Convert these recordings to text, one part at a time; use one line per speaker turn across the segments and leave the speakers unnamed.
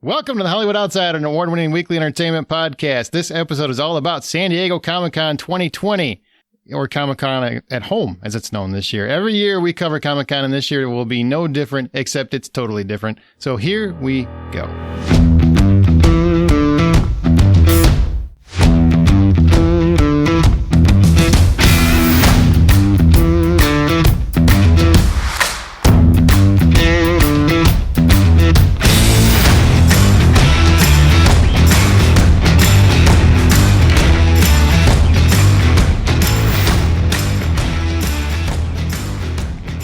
Welcome to the Hollywood Outsider, an award-winning weekly entertainment podcast. This episode is all about San Diego Comic-Con 2020, or Comic-Con at home, as it's known this year. Every year we cover Comic-Con, and this year it will be no different, except it's totally different. So here we go.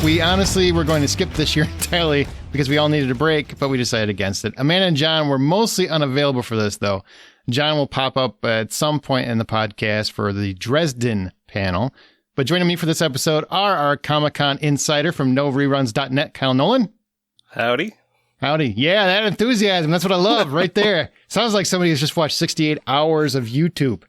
We honestly were going to skip this year entirely because we all needed a break, but we decided against it. Amanda and John were mostly unavailable for this, though. John will pop up at some point in the podcast for the Dresden panel. But joining me for this episode are our Comic-Con insider from NoReruns.net, Kyle Nolan.
Howdy.
Howdy. Yeah, that enthusiasm. That's what I love right there. Sounds like somebody who's just watched 68 hours of YouTube.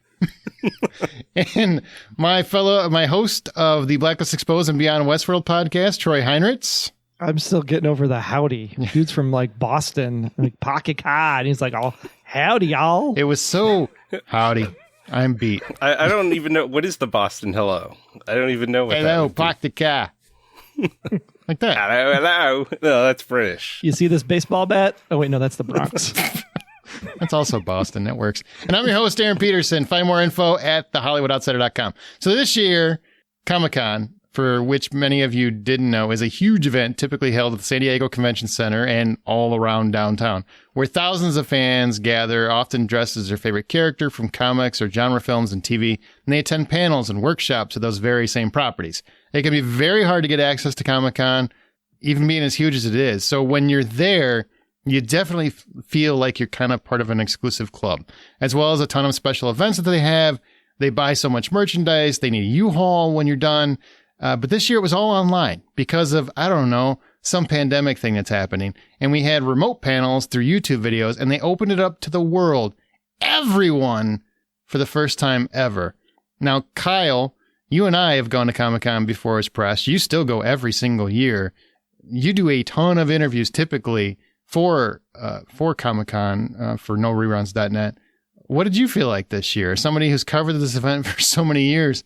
And my host of the Blacklist Exposed and Beyond Westworld podcast, Troy Heinrichs.
I'm still getting over the howdy. Dude's from like Boston, like pocket cod. And he's like, "Oh, howdy, y'all."
It was so howdy. I'm beat.
I don't even know. What is the Boston hello? I don't even know what
hello,
that
pocket car. Like that.
Hello. No, that's British.
You see this baseball bat? Oh, wait, no, that's the Bronx.
That's also Boston. That works. And I'm your host, Aaron Peterson. Find more info at thehollywoodoutsider.com. So this year, Comic-Con, for which many of you didn't know, is a huge event typically held at the San Diego Convention Center and all around downtown, where thousands of fans gather, often dressed as their favorite character from comics or genre films and TV, and they attend panels and workshops at those very same properties. It can be very hard to get access to Comic-Con, even being as huge as it is. So when you're there, you definitely feel like you're kind of part of an exclusive club, as well as a ton of special events that they have. They buy so much merchandise. They need a U-Haul when you're done. But this year it was all online because of, I don't know, some pandemic thing that's happening. And we had remote panels through YouTube videos, and they opened it up to the world, everyone, for the first time ever. Now, Kyle, you and I have gone to Comic-Con before as press. You still go every single year. You do a ton of interviews typically for Comic-Con, for NoReruns.net. What did you feel like this year? Somebody who's covered this event for so many years.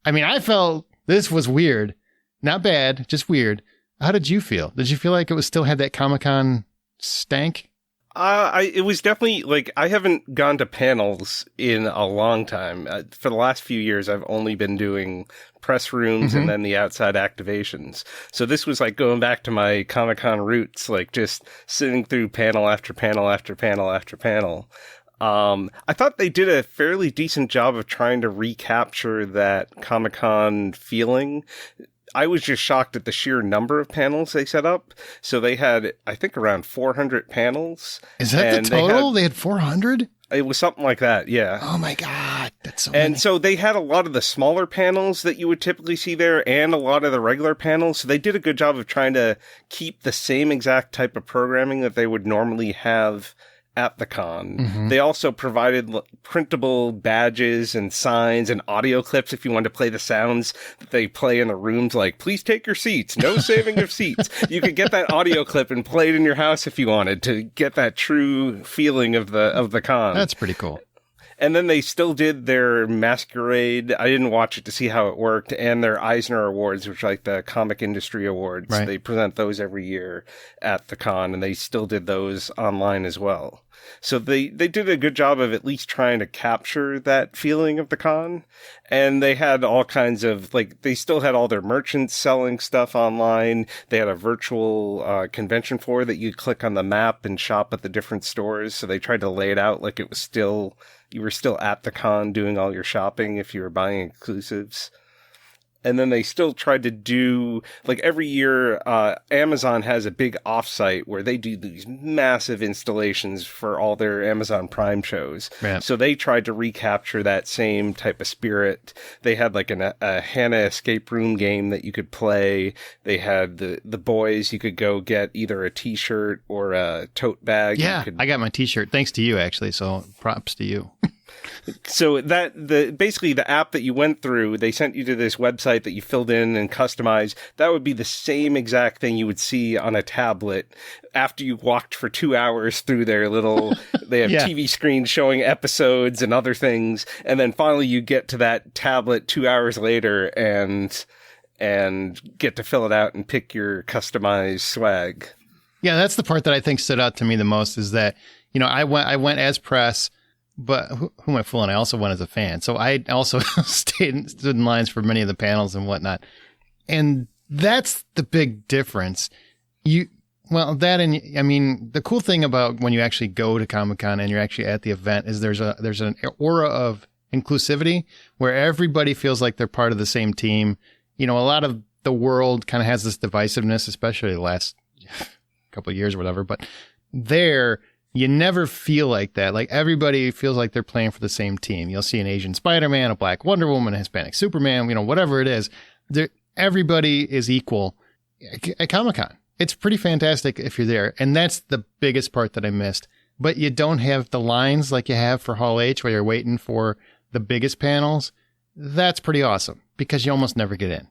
I mean, I felt this was weird. Not bad, just weird. How did you feel? Did you feel like it was still had that Comic-Con stank?
It was definitely, like, I haven't gone to panels in a long time. For the last few years, I've only been doing press rooms and then the outside activations. So this was like going back to my Comic-Con roots, like just sitting through panel after panel after panel after panel. I thought they did a fairly decent job of trying to recapture that Comic-Con feeling. I was just shocked at the sheer number of panels they set up. So they had, I think, around 400 panels.
Is that the total? They had 400?
It was something like that, yeah.
Oh my God, that's so many.
And so they had a lot of the smaller panels that you would typically see there and a lot of the regular panels. So they did a good job of trying to keep the same exact type of programming that they would normally have at the con. They also provided printable badges and signs and audio clips if you wanted to play the sounds that they play in the rooms, like, please take your seats, no saving of seats. You could get that audio clip and play it in your house if you wanted to get that true feeling of the con.
That's pretty cool.
And then they still did their Masquerade. I didn't watch it to see how it worked. And their Eisner Awards, which are like the comic industry awards.
Right.
They present those every year at the con, and they still did those online as well. So they did a good job of at least trying to capture that feeling of the con. And they had all kinds of, like, they still had all their merchants selling stuff online. They had a virtual convention floor that you click on the map and shop at the different stores. So they tried to lay it out like it was still, you were still at the con doing all your shopping if you were buying exclusives. And then they still tried to do, like, every year, Amazon has a big offsite where they do these massive installations for all their Amazon Prime shows.
Man.
So they tried to recapture that same type of spirit. They had like a Hannah escape room game that you could play. They had the boys, you could go get either a t-shirt or a tote bag.
Yeah, I got my t-shirt. Thanks to you, actually. So props to you.
So basically the app that you went through, they sent you to this website that you filled in and customized. That would be the same exact thing you would see on a tablet after you walked for 2 hours through their little, they have TV screens showing episodes and other things. And then finally you get to that tablet 2 hours later and get to fill it out and pick your customized swag.
Yeah, that's the part that I think stood out to me the most is that, I went as press, but who am I fooling? I also went as a fan. So I also stood in lines for many of the panels and whatnot. And that's the big difference. The cool thing about when you actually go to Comic-Con and you're actually at the event is there's an aura of inclusivity where everybody feels like they're part of the same team. A lot of the world kind of has this divisiveness, especially the last couple of years or whatever, but there you never feel like that. Like everybody feels like they're playing for the same team. You'll see an Asian Spider-Man, a Black Wonder Woman, a Hispanic Superman, whatever it is. Everybody is equal at Comic-Con. It's pretty fantastic if you're there. And that's the biggest part that I missed. But you don't have the lines like you have for Hall H where you're waiting for the biggest panels. That's pretty awesome because you almost never get in.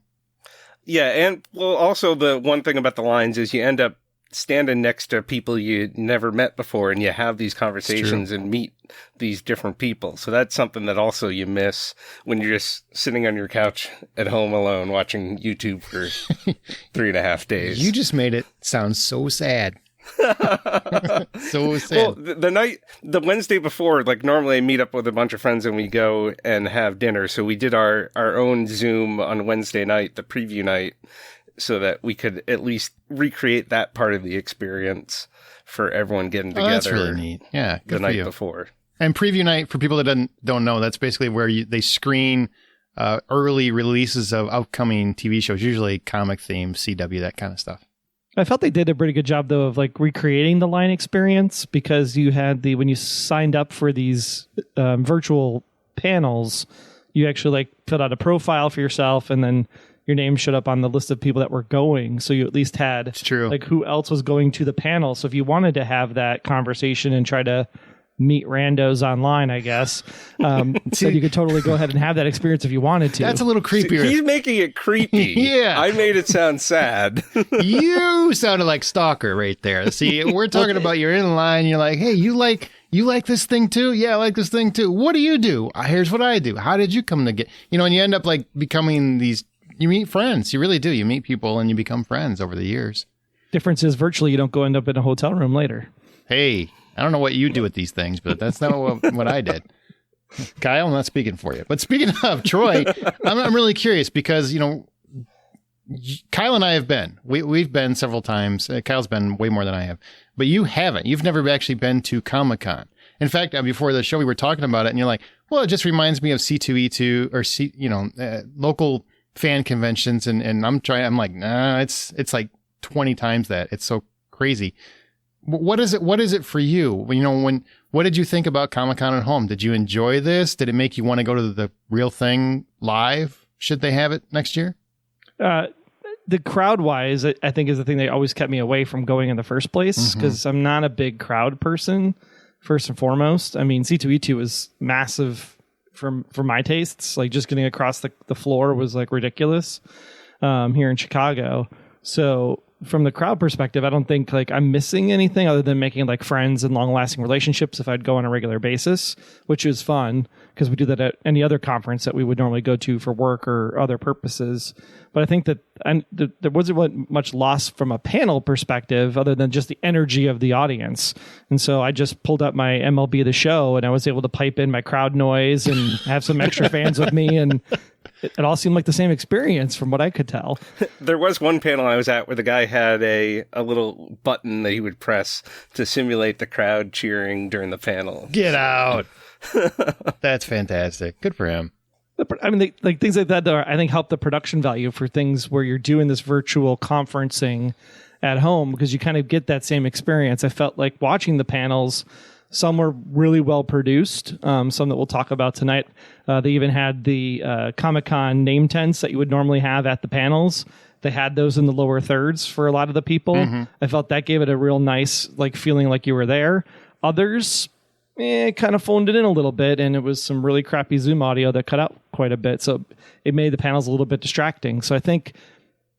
Yeah. And also the one thing about the lines is you end up standing next to people you never met before and you have these conversations and meet these different people. So that's something that also you miss when you're just sitting on your couch at home alone watching YouTube for 3.5 days.
You just made it sound so sad. So sad.
Well, the Wednesday before, like normally I meet up with a bunch of friends and we go and have dinner. So we did our own Zoom on Wednesday night, the preview night, so that we could at least recreate that part of the experience for everyone getting together.
That's really neat. Yeah,
the night before.
And preview night, for people that don't know, that's basically where they screen early releases of upcoming TV shows, usually comic themed, CW, that kind of stuff.
I felt they did a pretty good job, though, of like recreating the line experience because you had when you signed up for these virtual panels, you actually like filled out a profile for yourself and then your name showed up on the list of people that were going. So you at least had like who else was going to the panel. So if you wanted to have that conversation and try to meet randos online, I guess, then you could totally go ahead and have that experience if you wanted to.
That's a little creepier.
He's making it creepy.
Yeah.
I made it sound sad.
You sounded like stalker right there. See, we're talking about you're in line. You're like, hey, you like this thing too? Yeah, I like this thing too. What do you do? Here's what I do. How did you come to get, and you end up like becoming you meet friends. You really do. You meet people and you become friends over the years. Difference is virtually you don't go end up in a hotel room later. Hey, I don't know what you do with these things, but that's not what I did. Kyle, I'm not speaking for you. But speaking of Troy, I'm really curious because, Kyle and I have been. We've been several times. Kyle's been way more than I have. But you haven't. You've never actually been to Comic-Con. In fact, before the show, we were talking about it, and you're like, well, it just reminds me of C2E2 or local fan conventions. And I'm like, nah, it's like 20 times that. It's so crazy. What is it for you? What did you think about Comic-Con at home? Did you enjoy this? Did it make you want to go to the real thing live? Should they have it next year? The crowd wise, I think is the thing that always kept me away from going in the first place because I'm not a big crowd person. First and foremost, I mean, C2E2 was massive for my tastes. Like just getting across the floor was like ridiculous here in Chicago. So from the crowd perspective, I don't think like I'm missing anything other than making like friends and long lasting relationships if I'd go on a regular basis, which is fun because we do that at any other conference that we would normally go to for work or other purposes. But I think that there wasn't much loss from a panel perspective other than just the energy of the audience. And so I just pulled up my MLB of the show and I was able to pipe in my crowd noise and have some extra fans with me. And it all seemed like the same experience from what I could tell.
There was one panel I was at where the guy had a little button that he would press to simulate the crowd cheering during the panel.
Get out. That's fantastic. Good for him.
I mean, like things like that, I think, help the production value for things where you're doing this virtual conferencing at home because you kind of get that same experience. I felt like watching the panels. Some were really well produced, some that we'll talk about tonight. They even had the Comic-Con name tents that you would normally have at the panels. They had those in the lower thirds for a lot of the people. I felt that gave it a real nice like feeling like you were there. Others, kind of phoned it in a little bit, and it was some really crappy Zoom audio that cut out quite a bit. So it made the panels a little bit distracting. So I think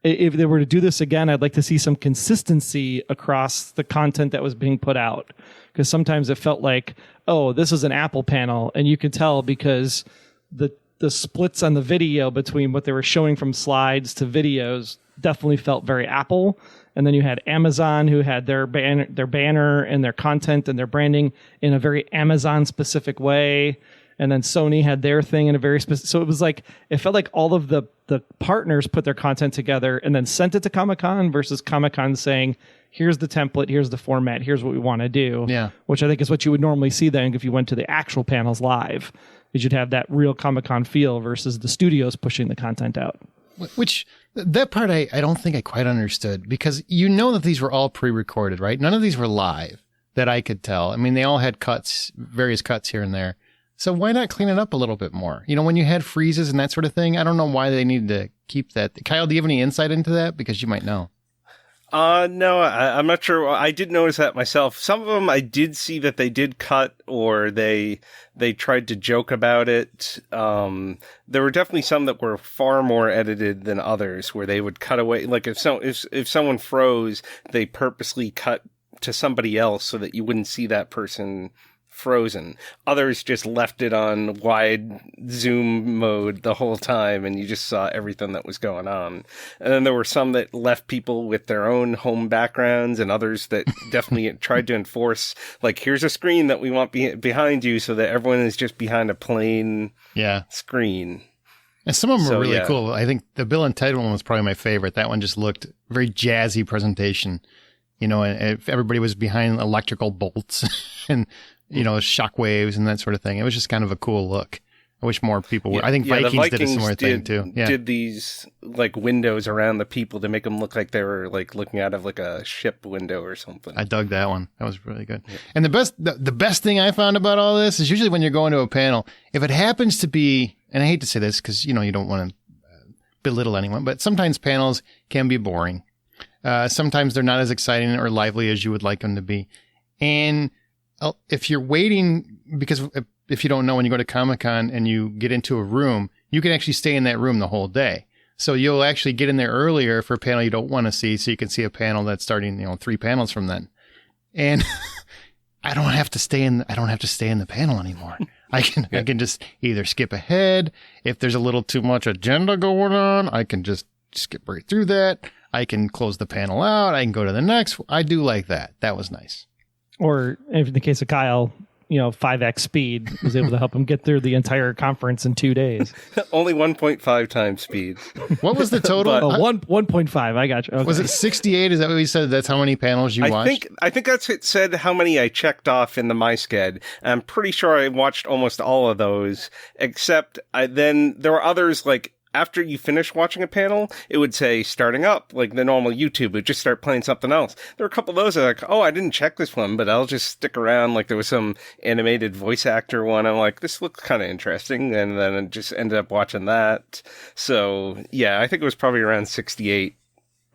if they were to do this again, I'd like to see some consistency across the content that was being put out. Because sometimes it felt like, oh, this is an Apple panel, and you can tell because the splits on the video between what they were showing from slides to videos definitely felt very Apple. And then you had Amazon, who had their banner and their content and their branding in a very Amazon-specific way. And then Sony had their thing in a very specific... So it was like, it felt like all of the partners put their content together and then sent it to Comic-Con versus Comic-Con saying, here's the template, here's the format, here's what we want to do.
Yeah. Which
I think is what you would normally see then if you went to the actual panels live. Is you'd have that real Comic-Con feel versus the studios pushing the content out.
Which, that part I don't think I quite understood, because you know that these were all pre-recorded, right? None of these were live that I could tell. I mean, they all had cuts, various cuts here and there. So why not clean it up a little bit more? You know, when you had freezes and that sort of thing, I don't know why they needed to keep that. Kyle, do you have any insight into that? Because you might know.
No, I'm not sure. I did notice that myself. Some of them I did see that they did cut, or they tried to joke about it. There were definitely some that were far more edited than others, where they would cut away. Like if someone froze, they purposely cut to somebody else so that you wouldn't see that person frozen. Others just left it on wide zoom mode the whole time, and you just saw everything that was going on. And then there were some that left people with their own home backgrounds, and others that definitely tried to enforce, like, here's a screen that we want behind you, so that everyone is just behind a plain screen.
And some of them were really cool. I think the Bill and Ted one was probably my favorite. That one just looked very jazzy presentation, you know, and everybody was behind electrical bolts and you know, shockwaves and that sort of thing. It was just kind of a cool look. I wish more people would. I think Vikings did a similar thing too. Yeah.
Did these like windows around the people to make them look like they were like looking out of like a ship window or something.
I dug that one. That was really good. Yeah. And the best thing I found about all this is usually when you're going to a panel, if it happens to be, and I hate to say this because, you know, you don't want to belittle anyone, but sometimes panels can be boring. Sometimes they're not as exciting or lively as you would like them to be. And if you're waiting, because if you don't know, when you go to Comic-Con and you get into a room, you can actually stay in that room the whole day. So you'll actually get in there earlier for a panel you don't want to see, so you can see a panel that's starting, you know, 3 panels from then. And I don't have to stay in the panel anymore. I can just either skip ahead. If there's a little too much agenda going on, I can just skip right through that. I can close the panel out. I can go to the next. I do like that. That was nice.
Or in the case of Kyle, you know, 5x speed was able to help him get through the entire conference in 2 days.
Only 1.5 times speed.
What was the total?
1.5. I got you. Okay.
Was it 68? Is that what you said? That's how many panels you watched?
I think that's it. Said how many I checked off in the MySched. I'm pretty sure I watched almost all of those, except then there were others like, after you finish watching a panel, it would say starting up, like the normal YouTube. It would just start playing something else. There were a couple of those that are like, oh, I didn't check this one, but I'll just stick around. Like there was some animated voice actor one. I'm like, this looks kind of interesting. And then I just ended up watching that. So yeah, I think it was probably around 68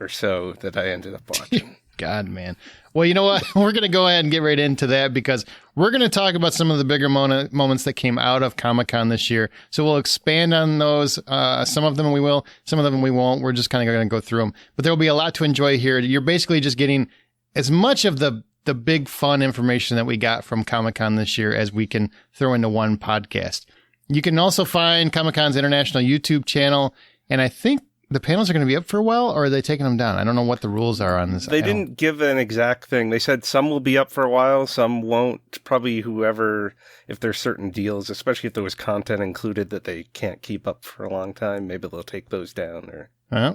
or so that I ended up watching.
God, man. Well, you know what? We're going to go ahead and get right into that because we're going to talk about some of the bigger moments that came out of Comic-Con this year. So we'll expand on those. Some of them we will, some of them we won't. We're just kind of going to go through them. But there will be a lot to enjoy here. You're basically just getting as much of the big fun information that we got from Comic-Con this year as we can throw into one podcast. You can also find Comic-Con's international YouTube channel. And I think the panels are going to be up for a while, or are they taking them down? I don't know what the rules are on this.
They didn't give an exact thing. They said some will be up for a while, some won't. Probably whoever, if there's certain deals, especially if there was content included that they can't keep up for a long time, maybe they'll take those down. Or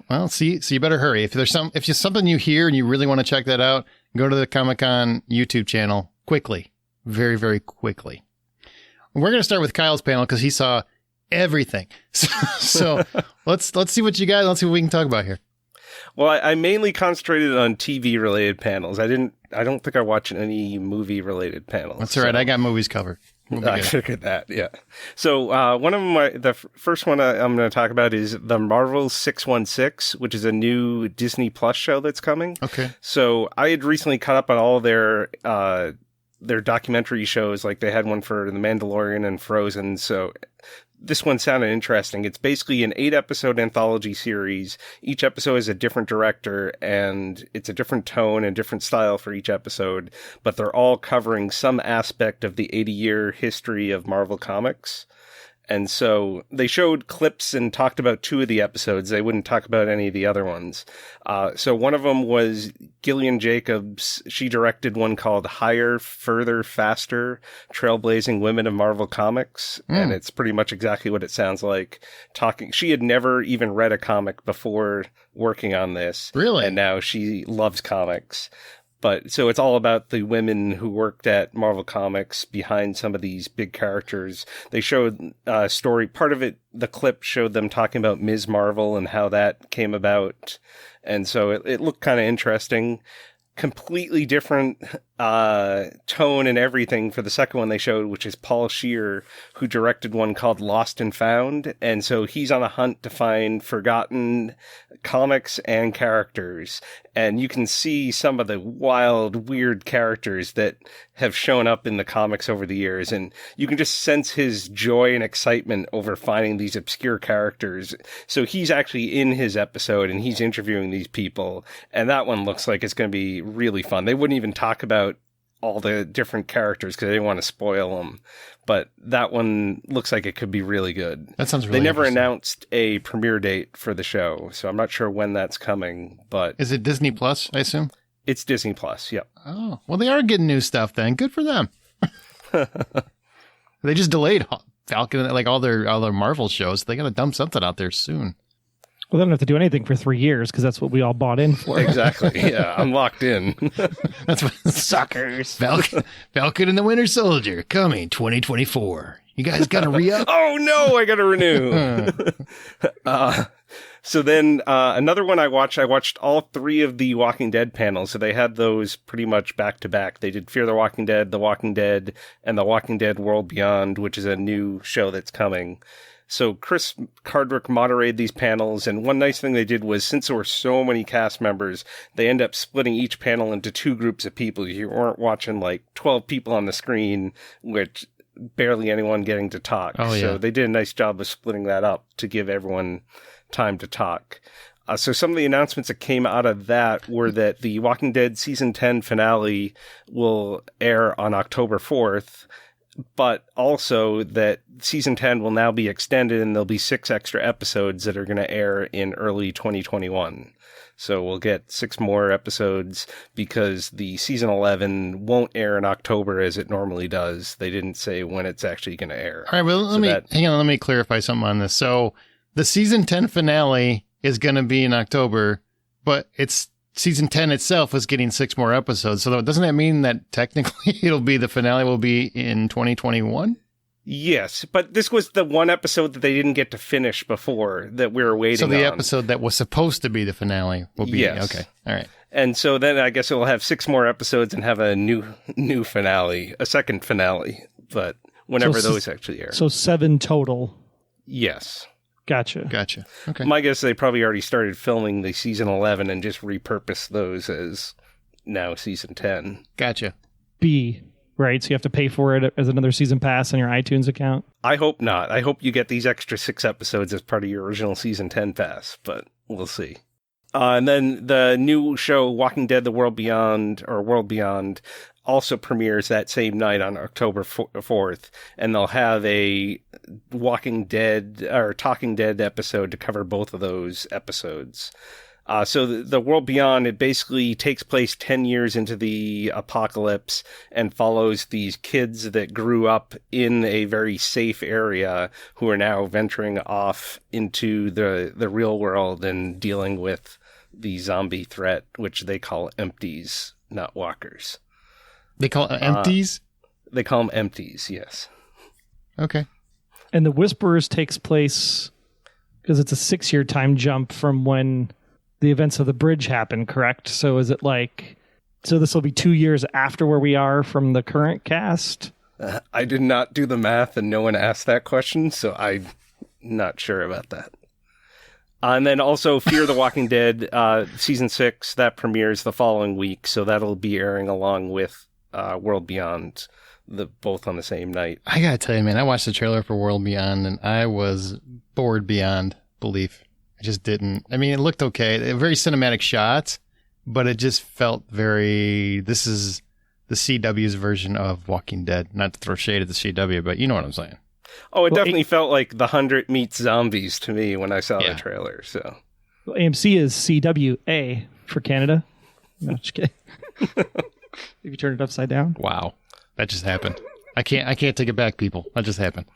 well, see, you better hurry. If there's something you hear and you really want to check that out, go to the Comic-Con YouTube channel quickly, very, very quickly. We're going to start with Kyle's panel because he saw everything. So let's see what you got. Let's see what we can talk about here.
Well, I mainly concentrated on TV related panels. I don't think I watched any movie related panels.
That's all right. I got movies covered.
I figured that. Yeah. So one of the first one I'm going to talk about is the Marvel 616, which is a new Disney Plus show that's coming.
Okay.
So I had recently caught up on all their their documentary shows. Like they had one for The Mandalorian and Frozen. So this one sounded interesting. It's basically an 8-episode anthology series. Each episode is a different director, and it's a different tone and different style for each episode, but they're all covering some aspect of the 80-year history of Marvel Comics. And so they showed clips and talked about 2 of the episodes. They wouldn't talk about any of the other ones. So one of them was Gillian Jacobs. She directed one called Higher, Further, Faster, Trailblazing Women of Marvel Comics. And it's pretty much exactly what it sounds like. She had never even read a comic before working on this.
Really? And
now she loves comics. But so it's all about the women who worked at Marvel Comics behind some of these big characters. They showed a story. Part of it, the clip showed them talking about Ms. Marvel and how that came about. And so it looked kind of interesting. Completely different tone and everything for the second one they showed, which is Paul Scheer, who directed one called Lost and Found. And so he's on a hunt to find forgotten comics and characters. And you can see some of the wild, weird characters that have shown up in the comics over the years. And you can just sense his joy and excitement over finding these obscure characters. So he's actually in his episode and he's interviewing these people. And that one looks like it's going to be really fun. They wouldn't even talk about all the different characters because they didn't want to spoil them. But that one looks like it could be really good.
That sounds really
They never announced a premiere date for the show, so I'm not sure when that's coming. But
is it Disney Plus, I assume?
It's Disney Plus, yep.
Oh, well, they are getting new stuff then. Good for them. They just delayed Falcon, like all their Marvel shows. They got to dump something out there soon.
Well, they don't have to do anything for 3 years because that's what we all bought in for.
Exactly. Yeah, I'm locked in.
That's what
Suckers.
Falcon and the Winter Soldier coming 2024. You guys got to re-up?
Oh, no, I got to renew. So then another one I watched all 3 of the Walking Dead panels. So they had those pretty much back to back. They did Fear the Walking Dead, and The Walking Dead World Beyond, which is a new show that's coming. So Chris Hardwick moderated these panels, and one nice thing they did was, since there were so many cast members, they end up splitting each panel into 2 groups of people. You weren't watching like 12 people on the screen, which barely anyone getting to talk.
Oh, yeah.
So they did a nice job of splitting that up to give everyone time to talk. So some of the announcements that came out of that were that the Walking Dead Season 10 finale will air on October 4th, but also that Season 10 will now be extended and there'll be 6 extra episodes that are going to air in early 2021. So we'll get 6 more episodes because the Season 11 won't air in October as it normally does. They didn't say when it's actually going to air.
All right, well, let me clarify something on this. So the Season 10 finale is going to be in October, but it's Season 10 itself is getting 6 more episodes. So doesn't that mean that technically the finale will be in 2021?
Yes, but this was the one episode that they didn't get to finish before that we were waiting on.
So the episode that was supposed to be the finale will be...
Yes.
Okay, all right.
And so then I guess it will have 6 more episodes and have a new finale, a second finale, but whenever those actually air.
So 7 total.
Yes.
Gotcha.
Okay.
My guess they probably already started filming the Season 11 and just repurposed those as now Season 10.
Gotcha.
B, right? So you have to pay for it as another season pass on your iTunes account?
I hope not. I hope you get these extra 6 episodes as part of your original Season 10 pass, but we'll see. And then the new show, Walking Dead, The World Beyond, also premieres that same night on October 4th, and they'll have a Walking Dead or Talking Dead episode to cover both of those episodes. So the World Beyond, it basically takes place 10 years into the apocalypse and follows these kids that grew up in a very safe area who are now venturing off into the real world and dealing with the zombie threat, which they call empties, not walkers.
They call it empties?
They call them empties, yes.
Okay.
And The Whisperers takes place because it's a 6-year time jump from when the events of the bridge happen, correct? So is it so this will be 2 years after where we are from the current cast?
I did not do the math and no one asked that question, so I'm not sure about that. And then also Fear the Walking Dead Season 6, that premieres the following week, so that'll be airing along with World Beyond, both on the same night.
I gotta tell you, man, I watched the trailer for World Beyond, and I was bored beyond belief. I just didn't. I mean, it looked okay. They were very cinematic shots, but it just felt very. This is the CW's version of Walking Dead. Not to throw shade at the CW, but you know what I'm saying.
Oh, it definitely felt like The 100 meets Zombies to me when I saw
Yeah.
the trailer. So,
Well, AMC is CWA for Canada. No, just kidding. If you turn it upside down.
Wow, that just happened. I can't take it back, people. That just happened.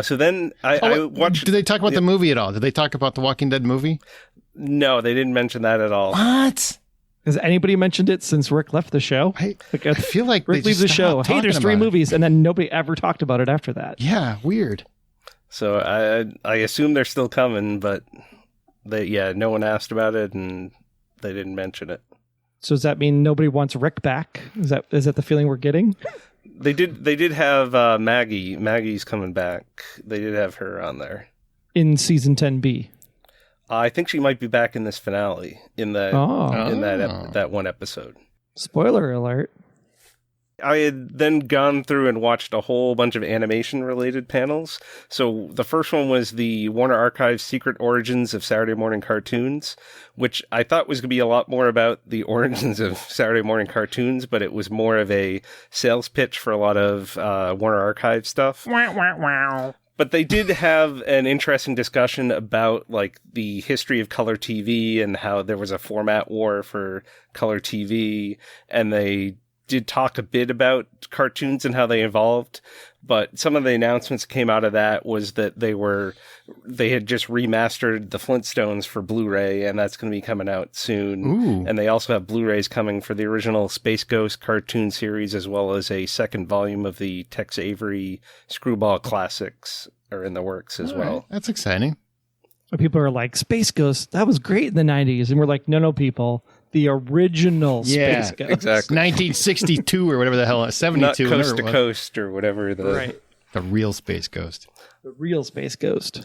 so then I watched.
Did they talk about the movie at all? Did they talk about the Walking Dead movie?
No, they didn't mention that at all.
What?
Has anybody mentioned it since Rick left the show?
I feel like
Rick
they
leaves
just
the show.
stopped
Hey, there's
talking
3
about it.
movies, and then nobody ever talked about it after that.
Yeah, weird.
So I assume they're still coming, but no one asked about it and they didn't mention it.
So does that mean nobody wants Rick back? Is that the feeling we're getting?
They did have Maggie. Maggie's coming back. They did have her on there.
In season 10B.
I think she might be back in this finale in that that one episode.
Spoiler alert.
I had then gone through and watched a whole bunch of animation-related panels. So the first one was the Warner Archives Secret Origins of Saturday Morning Cartoons, which I thought was going to be a lot more about the origins of Saturday Morning Cartoons, but it was more of a sales pitch for a lot of Warner Archives stuff. But they did have an interesting discussion about like the history of color TV and how there was a format war for color TV, and they did talk a bit about cartoons and how they evolved, but some of the announcements that came out of that was that they had just remastered the Flintstones for Blu-ray, and that's going to be coming out soon.
Ooh.
And they also have Blu-rays coming for the original Space Ghost cartoon series, as well as a second volume of the Tex Avery Screwball Classics are in the works as well.
Right. That's exciting.
People are like, Space Ghost, that was great in the 90s. And we're like, no, people. The original
Yeah,
Space Ghost.
Exactly.
1962 or whatever the hell, 72.
Not
whatever
Coast
it
to
was.
Coast or whatever
Right.
The real Space Ghost.
The real Space Ghost.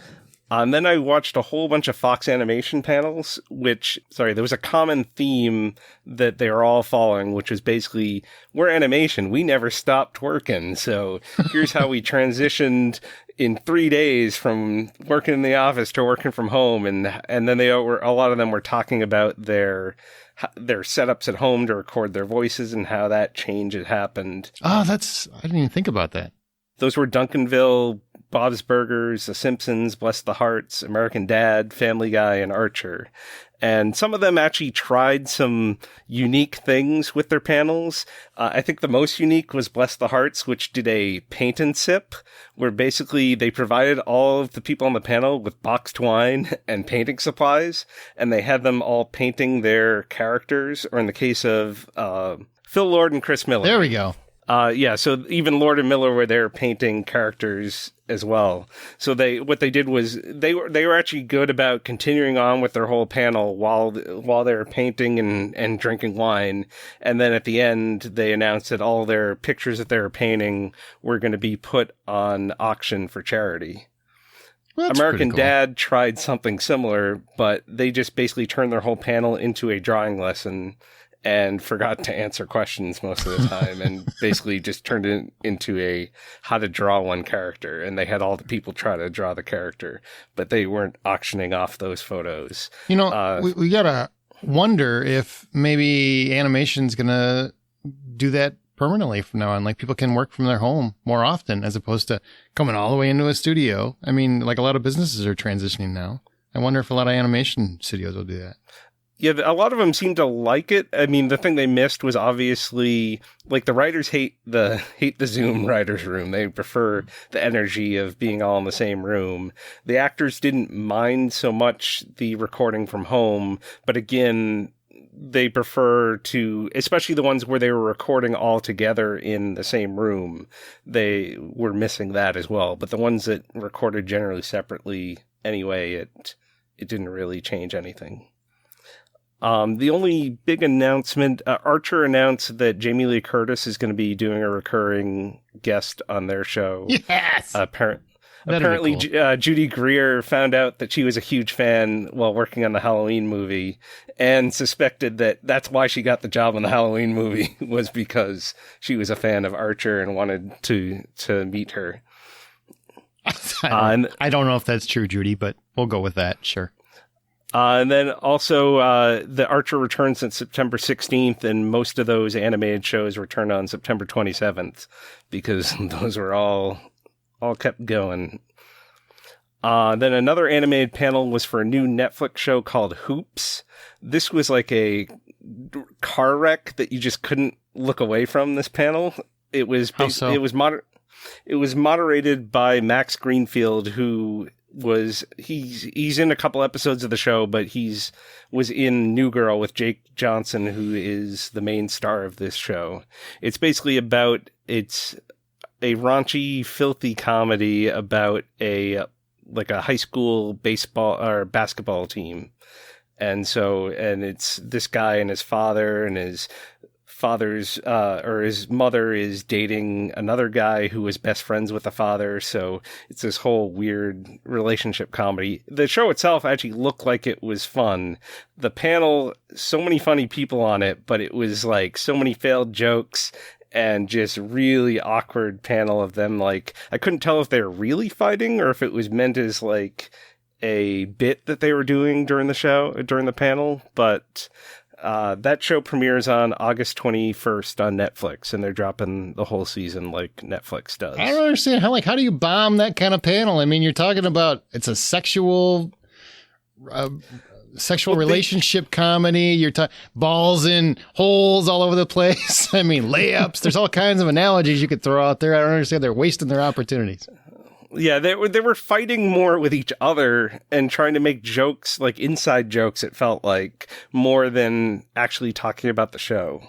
And then I watched a whole bunch of Fox animation panels, there was a common theme that they were all following, which was basically, we're animation, we never stopped working. So here's how we transitioned in 3 days from working in the office to working from home. And then a lot of them were talking about their setups at home to record their voices and how that change had happened.
Oh, I didn't even think about that.
Those were Duncanville, Bob's Burgers, The Simpsons, Bless the Hearts, American Dad, Family Guy, and Archer. And some of them actually tried some unique things with their panels. I think the most unique was Bless the Hearts, which did a paint and sip, where basically they provided all of the people on the panel with boxed wine and painting supplies, and they had them all painting their characters, or in the case of Phil Lord and Chris Miller.
There we go.
So even Lord and Miller were there painting characters as well. So what they did was they were actually good about continuing on with their whole panel while they were painting and drinking wine. And then at the end, they announced that all their pictures that they were painting were going to be put on auction for charity.
Well, that's
American
pretty cool.
Dad tried something similar, but they just basically turned their whole panel into a drawing lesson and forgot to answer questions most of the time, and basically just turned it into a how to draw one character. And they had all the people try to draw the character, but they weren't auctioning off those photos.
You know, we gotta wonder if maybe animation's gonna do that permanently from now on. Like, people can work from their home more often as opposed to coming all the way into a studio. I mean, like, a lot of businesses are transitioning now. I wonder if a lot of animation studios will do that.
Yeah, a lot of them seem to like it. I mean, the thing they missed was obviously, like, the writers hate the Zoom writers' room. They prefer the energy of being all in the same room. The actors didn't mind so much the recording from home, but again, they prefer to, especially the ones where they were recording all together in the same room, they were missing that as well. But the ones that recorded generally separately anyway, it didn't really change anything. The only big announcement, Archer announced that Jamie Lee Curtis is going to be doing a recurring guest on their show.
Yes!
apparently
cool.
Judy Greer found out that she was a huge fan while working on the Halloween movie and suspected that that's why she got the job on the Halloween movie was because she was a fan of Archer and wanted to meet her.
I don't know if that's true, Judy, but we'll go with that. Sure.
And then also the Archer returns on September 16th, and most of those animated shows return on September 27th because those were all kept going. Then another animated panel was for a new Netflix show called Hoops. This was like a car wreck that you just couldn't look away from. This panel, it was it was moderated by Max Greenfield, who was he's in a couple episodes of the show, but was in New Girl with Jake Johnson, who is the main star of this show. It's basically it's a raunchy, filthy comedy about a high school baseball or basketball team. And it's this guy and his father, and his father's or his mother is dating another guy who was best friends with the father. So it's this whole weird relationship comedy. The show itself actually looked like it was fun. The panel, so many funny people on it, but it was like so many failed jokes and just really awkward panel of them. Like, I couldn't tell if they were really fighting or if it was meant as like a bit that they were doing during the panel, but that show premieres on August 21st on Netflix, and they're dropping the whole season like Netflix does.
I don't understand how do you bomb that kind of panel? I mean, you're talking about it's a sexual relationship comedy. You're talking balls in holes all over the place. I mean, layups. There's all kinds of analogies you could throw out there. I don't understand. They're wasting their opportunities.
Yeah, they were fighting more with each other and trying to make jokes, like inside jokes, it felt like, more than actually talking about the show.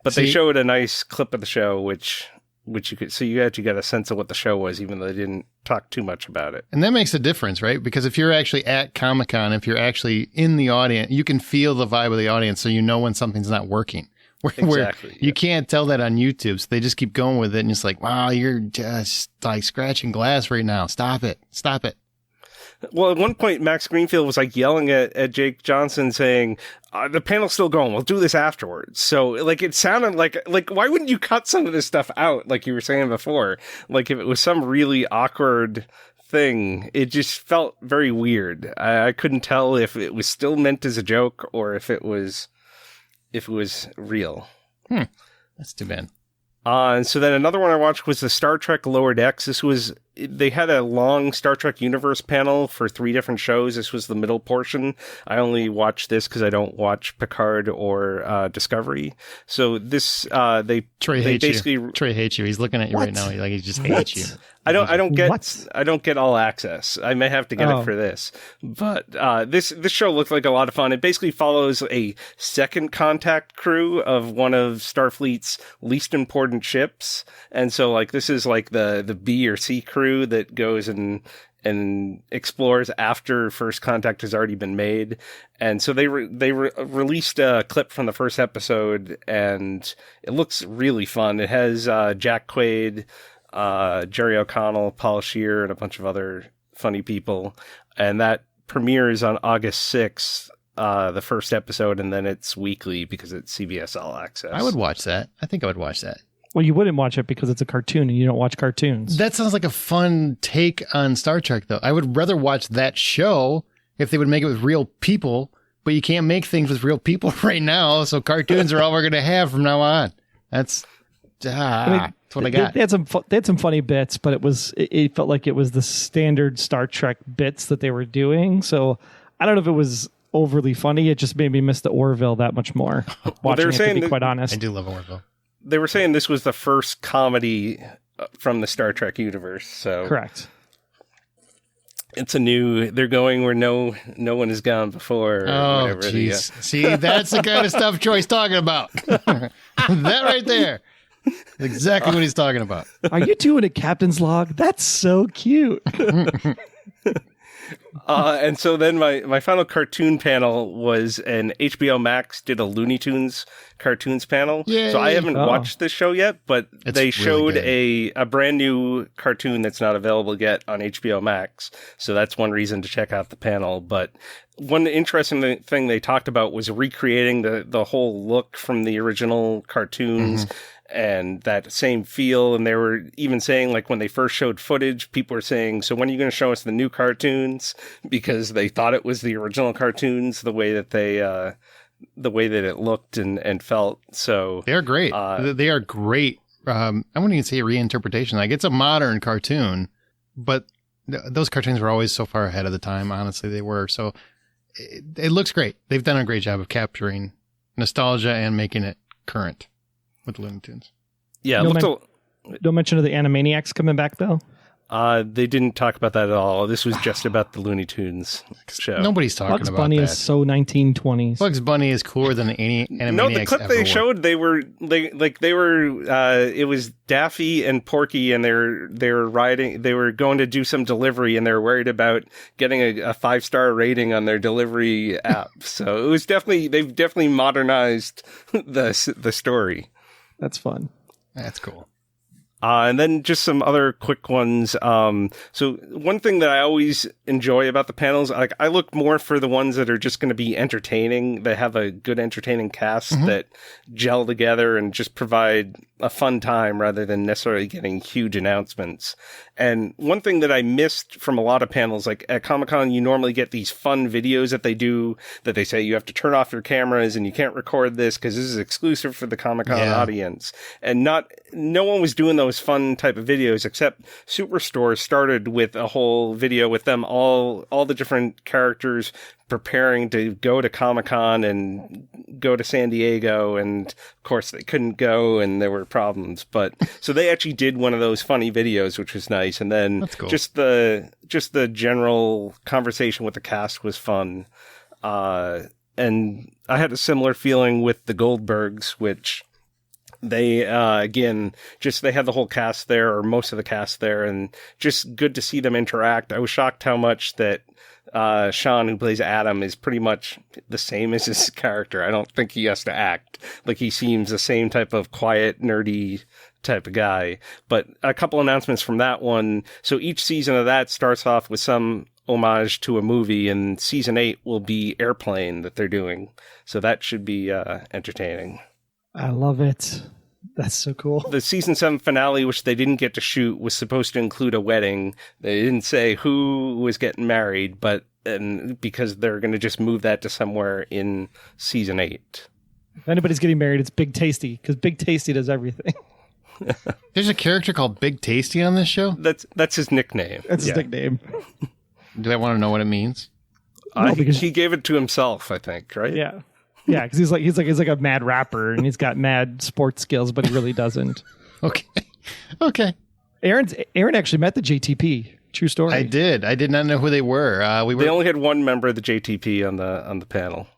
But they showed a nice clip of the show, which you could, so you actually got a sense of what the show was, even though they didn't talk too much about it. And
that makes a difference, right? Because if you're actually at Comic-Con, if you're actually in the audience, you can feel the vibe of the audience, so you know when something's not working.
Exactly.
You can't tell that on YouTube, so they just keep going with it, and it's like, wow, you're just like scratching glass right now. Stop it.
Well, at one point, Max Greenfield was like yelling at Jake Johnson saying, the panel's still going. We'll do this afterwards. So like, it sounded like, why wouldn't you cut some of this stuff out? Like you were saying before, like if it was some really awkward thing, it just felt very weird. I couldn't tell if it was still meant as a joke or if it was real.
That's too bad.
And so then another one I watched was the Star Trek Lower Decks. They had a long Star Trek universe panel for 3 different shows. This was the middle portion. I only watched this because I don't watch Picard or Discovery. So this,
Trey hates you. He's looking at you right now. He just hates you.
I don't get all access. I may have to get it for this, but this show looked like a lot of fun. It basically follows a second contact crew of one of Starfleet's least important ships, and so like this is like the B or C crew that goes and explores after first contact has already been made. And so they released a clip from the first episode, and it looks really fun. It has Jack Quaid, Jerry O'Connell, Paul Scheer, and a bunch of other funny people. And that premieres on August 6th, the first episode, and then it's weekly because it's CBS All Access.
I would watch that. I think I would watch that.
Well, you wouldn't watch it because it's a cartoon and you don't watch cartoons.
That sounds like a fun take on Star Trek, though. I would rather watch that show if they would make it with real people, but you can't make things with real people right now, so cartoons are all we're going to have from now on. That's what I got.
They had some funny bits, but it felt like it was the standard Star Trek bits that they were doing. So I don't know if it was overly funny. It just made me miss the Orville that much more. Watching it, to be quite honest.
I do love Orville.
They were saying this was the first comedy from the Star Trek universe. So
correct.
They're going where no one has gone before.
Oh, jeez. See, that's the kind of stuff Troy's talking about. That right there. Exactly what he's talking about.
Are you doing a captain's log? That's so cute.
And so then my final cartoon panel was an HBO Max did a Looney Tunes cartoons panel.
Yay.
So I haven't watched this show yet, but they showed
really
a brand new cartoon that's not available yet on HBO Max. So that's one reason to check out the panel. But one interesting thing they talked about was recreating the whole look from the original cartoons. And that same feel. And they were even saying, like, when they first showed footage, people were saying, so when are you going to show us the new cartoons? Because they thought it was the original cartoons, the way that it looked and felt. So
they're great. They are great. I wouldn't even say a reinterpretation. Like, it's a modern cartoon, but those cartoons were always so far ahead of the time. Honestly, they were. So it looks great. They've done a great job of capturing nostalgia and making it current with Looney Tunes.
Yeah.
No mention of the Animaniacs coming back, though?
They didn't talk about that at all. This was just about the Looney Tunes show.
Nobody's talking
Bugs
about
Bunny
that.
is so 1920s.
Bugs Bunny is cooler than any Animaniacs
No, the clip
ever
they
were.
showed, it was Daffy and Porky, and they were going to do some delivery, and they were worried about getting a 5-star rating on their delivery app. So it was they've definitely modernized the story.
That's fun.
That's cool.
And then just some other quick ones. So one thing that I always enjoy about the panels, like, I look more for the ones that are just going to be entertaining, that have a good entertaining cast that gel together and just provide a fun time rather than necessarily getting huge announcements. And one thing that I missed from a lot of panels, like at Comic-Con, you normally get these fun videos that they do, that they say you have to turn off your cameras and you can't record this because this is exclusive for the Comic-Con audience. And no one was doing those fun type of videos, except Superstore started with a whole video with them, all the different characters preparing to go to Comic-Con and go to San Diego, and of course they couldn't go and there were problems, but so they actually did one of those funny videos, which was nice. And then
cool.
just the general conversation with the cast was fun. And I had a similar feeling with the Goldbergs, which they again, just they had the whole cast there, or most of the cast there, and just good to see them interact. I was shocked how much that Sean, who plays Adam, is pretty much the same as his character. I don't think he has to act. Like, he seems the same type of quiet, nerdy type of guy. But a couple announcements from that one. So each season of that starts off with some homage to a movie, and season 8 will be Airplane that they're doing. So that should be entertaining.
I love it. That's so cool.
The season 7 finale, which they didn't get to shoot, was supposed to include a wedding. They didn't say who was getting married, and because they're going to just move that to somewhere in season 8.
If anybody's getting married, it's Big Tasty, because Big Tasty does everything.
There's a character called Big Tasty on this show?
That's his nickname.
That's his nickname.
Do I want to know what it means?
Because
he gave it to himself, I think, right?
Yeah. Yeah, because he's like a mad rapper, and he's got mad sports skills, but he really doesn't.
Okay.
Aaron actually met the JTP. True story.
I did. I did not know who they were.
They only had one member of the JTP on the panel.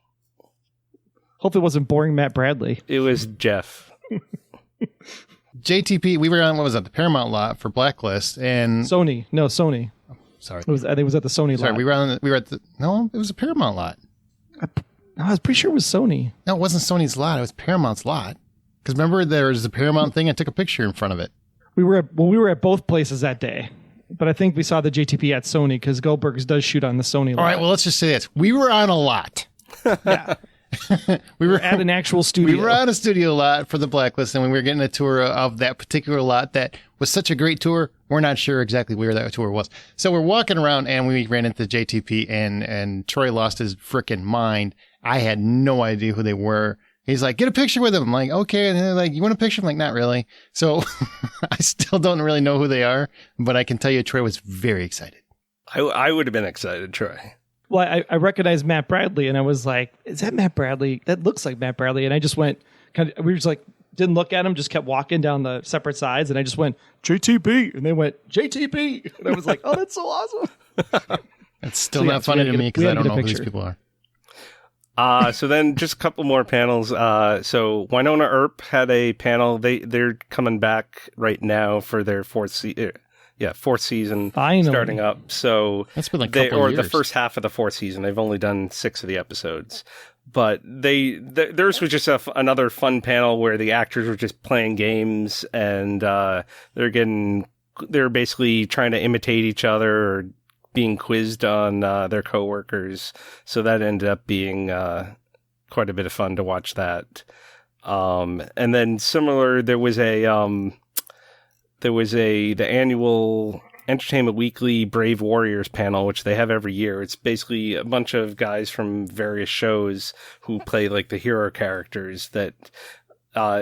Hopefully, it wasn't boring Matt Bradley.
It was Jeff.
JTP. We were on the Paramount lot for Blacklist and
Sony. No, Sony.
Sorry,
I think it was at the Sony lot.
Sorry, we were at the. No, it was a Paramount lot.
I was pretty sure it was Sony.
No, it wasn't Sony's lot. It was Paramount's lot. Because remember, there was a Paramount thing. I took a picture in front of it.
We were at both places that day, but I think we saw the JTP at Sony because Goldberg's does shoot on the Sony lot.
All right, well, let's just say this: we were on a lot.
Yeah. We were at an actual studio.
We were on a studio lot for the Blacklist, and when we were getting a tour of that particular lot, that was such a great tour. We're not sure exactly where that tour was. So we're walking around, and we ran into the JTP, and Troy lost his frickin' mind. I had no idea who they were. He's like, get a picture with them. I'm like, okay. And they're like, you want a picture? I'm like, not really. So I still don't really know who they are, but I can tell you Troy was very excited.
I would have been excited, Troy.
Well, I recognized Matt Bradley, and I was like, is that Matt Bradley? That looks like Matt Bradley. And I just went, we were just like, didn't look at him, just kept walking down the separate sides. And I just went, JTP. And they went, JTP. And I was like, oh, that's so awesome.
It's still not funny to me because I don't know who these people are.
So then just a couple more panels. So Winona Earp had a panel. They're coming back right now for their fourth season
Finally.
starting up. So
that's been like a couple
or
years.
the first half of the fourth season. They've only done 6 of the episodes, but theirs was just another fun panel where the actors were just playing games, and they're basically trying to imitate each other or being quizzed on their coworkers. So that ended up being quite a bit of fun to watch that. And then similar, there was the annual Entertainment Weekly Brave Warriors panel, which they have every year. It's basically a bunch of guys from various shows who play like the hero characters that,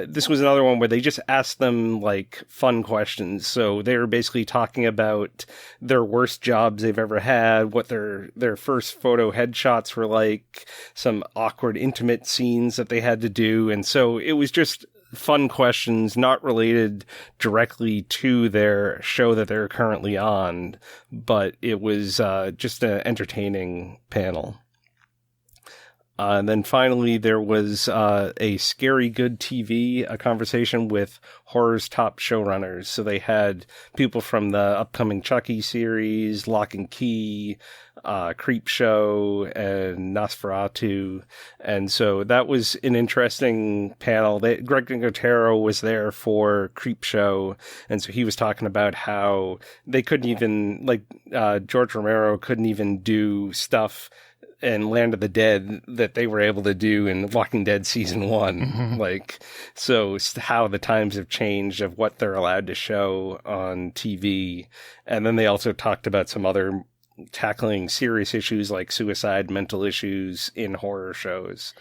this was another one where they just asked them like fun questions. So they were basically talking about their worst jobs they've ever had, what their first photo headshots were like, some awkward intimate scenes that they had to do. And so it was just fun questions, not related directly to their show that they're currently on, but it was just an entertaining panel. And then finally, there was a Scary Good TV, a conversation with horror's top showrunners. So they had people from the upcoming Chucky series, Lock and Key, Creep Show, and Nosferatu. And so that was an interesting panel. Greg Nicotero was there for Creep Show. And so he was talking about how they couldn't even, George Romero couldn't even do stuff and Land of the Dead that they were able to do in Walking Dead season 1. Mm-hmm. So how the times have changed of what they're allowed to show on TV. And then they also talked about some other tackling serious issues like suicide, mental issues in horror shows.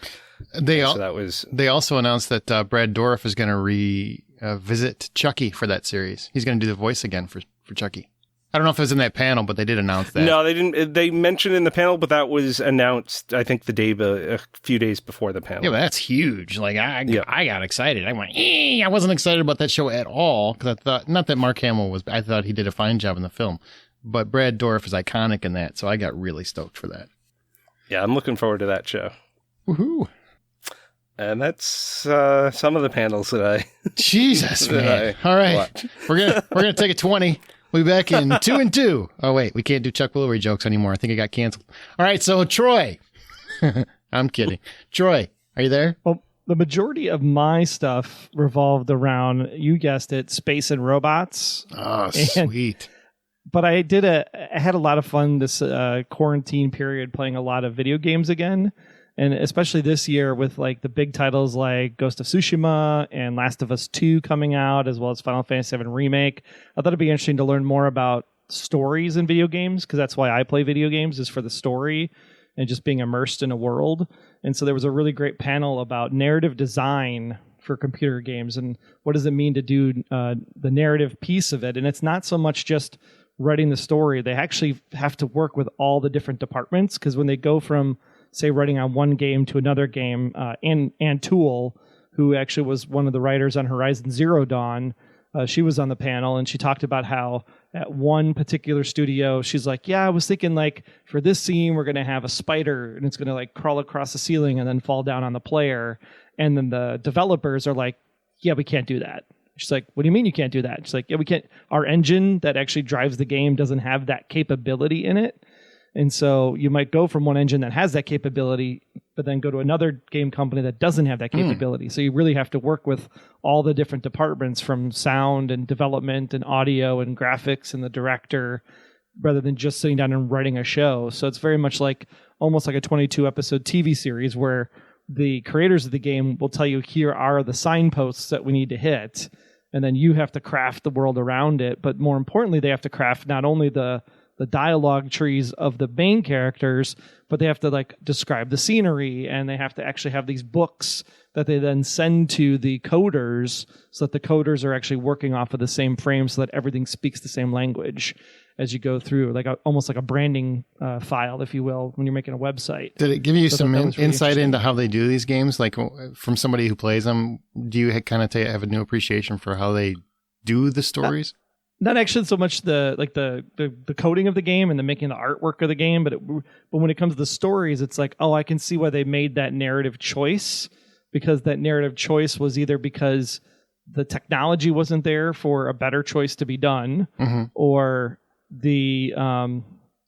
They
also announced that Brad Dourif is going to visit Chucky for that series. He's going to do the voice again for Chucky. I don't know if it was in that panel, but they did announce that.
No, they didn't. They mentioned in the panel, but that was announced, I think, a few days before the panel.
Yeah, but that's huge. I got excited. I went, I wasn't excited about that show at all, because I thought, not that Mark Hamill was, I thought he did a fine job in the film, but Brad Dourif is iconic in that, so I got really stoked for that.
Yeah, I'm looking forward to that show.
Woohoo!
And that's some of the panels that I
Jesus, man. All right,
watch.
we're gonna take a 20. We'll be back in 2 and 2. Oh, wait, we can't do Chuck Woolery jokes anymore. I think it got canceled. All right, so Troy. I'm kidding. Troy, are you there?
Well, the majority of my stuff revolved around, you guessed it, space and robots.
Oh, sweet.
But I had a lot of fun this quarantine period playing a lot of video games again. And especially this year with the big titles like Ghost of Tsushima and Last of Us 2 coming out, as well as Final Fantasy VII Remake. I thought it'd be interesting to learn more about stories in video games, because that's why I play video games, is for the story and just being immersed in a world. And so there was a really great panel about narrative design for computer games and what does it mean to do the narrative piece of it. And it's not so much just writing the story. They actually have to work with all the different departments, because when they go from, say, writing on one game to another game, Ann Toole, who actually was one of the writers on Horizon Zero Dawn, she was on the panel, and she talked about how at one particular studio, she's like, I was thinking for this scene, we're going to have a spider, and it's going to crawl across the ceiling and then fall down on the player. And then the developers are like, we can't do that. She's like, what do you mean you can't do that? She's like, we can't. Our engine that actually drives the game doesn't have that capability in it. And so you might go from one engine that has that capability, but then go to another game company that doesn't have that capability. So you really have to work with all the different departments, from sound and development and audio and graphics and the director, rather than just sitting down and writing a show. So it's very much almost like a 22 episode TV series where the creators of the game will tell you, here are the signposts that we need to hit. And then you have to craft the world around it. But more importantly, they have to craft not only the dialogue trees of the main characters, but they have to describe the scenery, and they have to actually have these books that they then send to the coders, so that the coders are actually working off of the same frame, so that everything speaks the same language as you go through, almost like a branding file, if you will, when you're making a website.
Did it give you some insight into how they do these games? From somebody who plays them, do you kind of have a new appreciation for how they do the stories?
Not actually so much the coding of the game and the making the artwork of the game, but when it comes to the stories, it's I can see why they made that narrative choice, because that narrative choice was either because the technology wasn't there for a better choice to be done, or the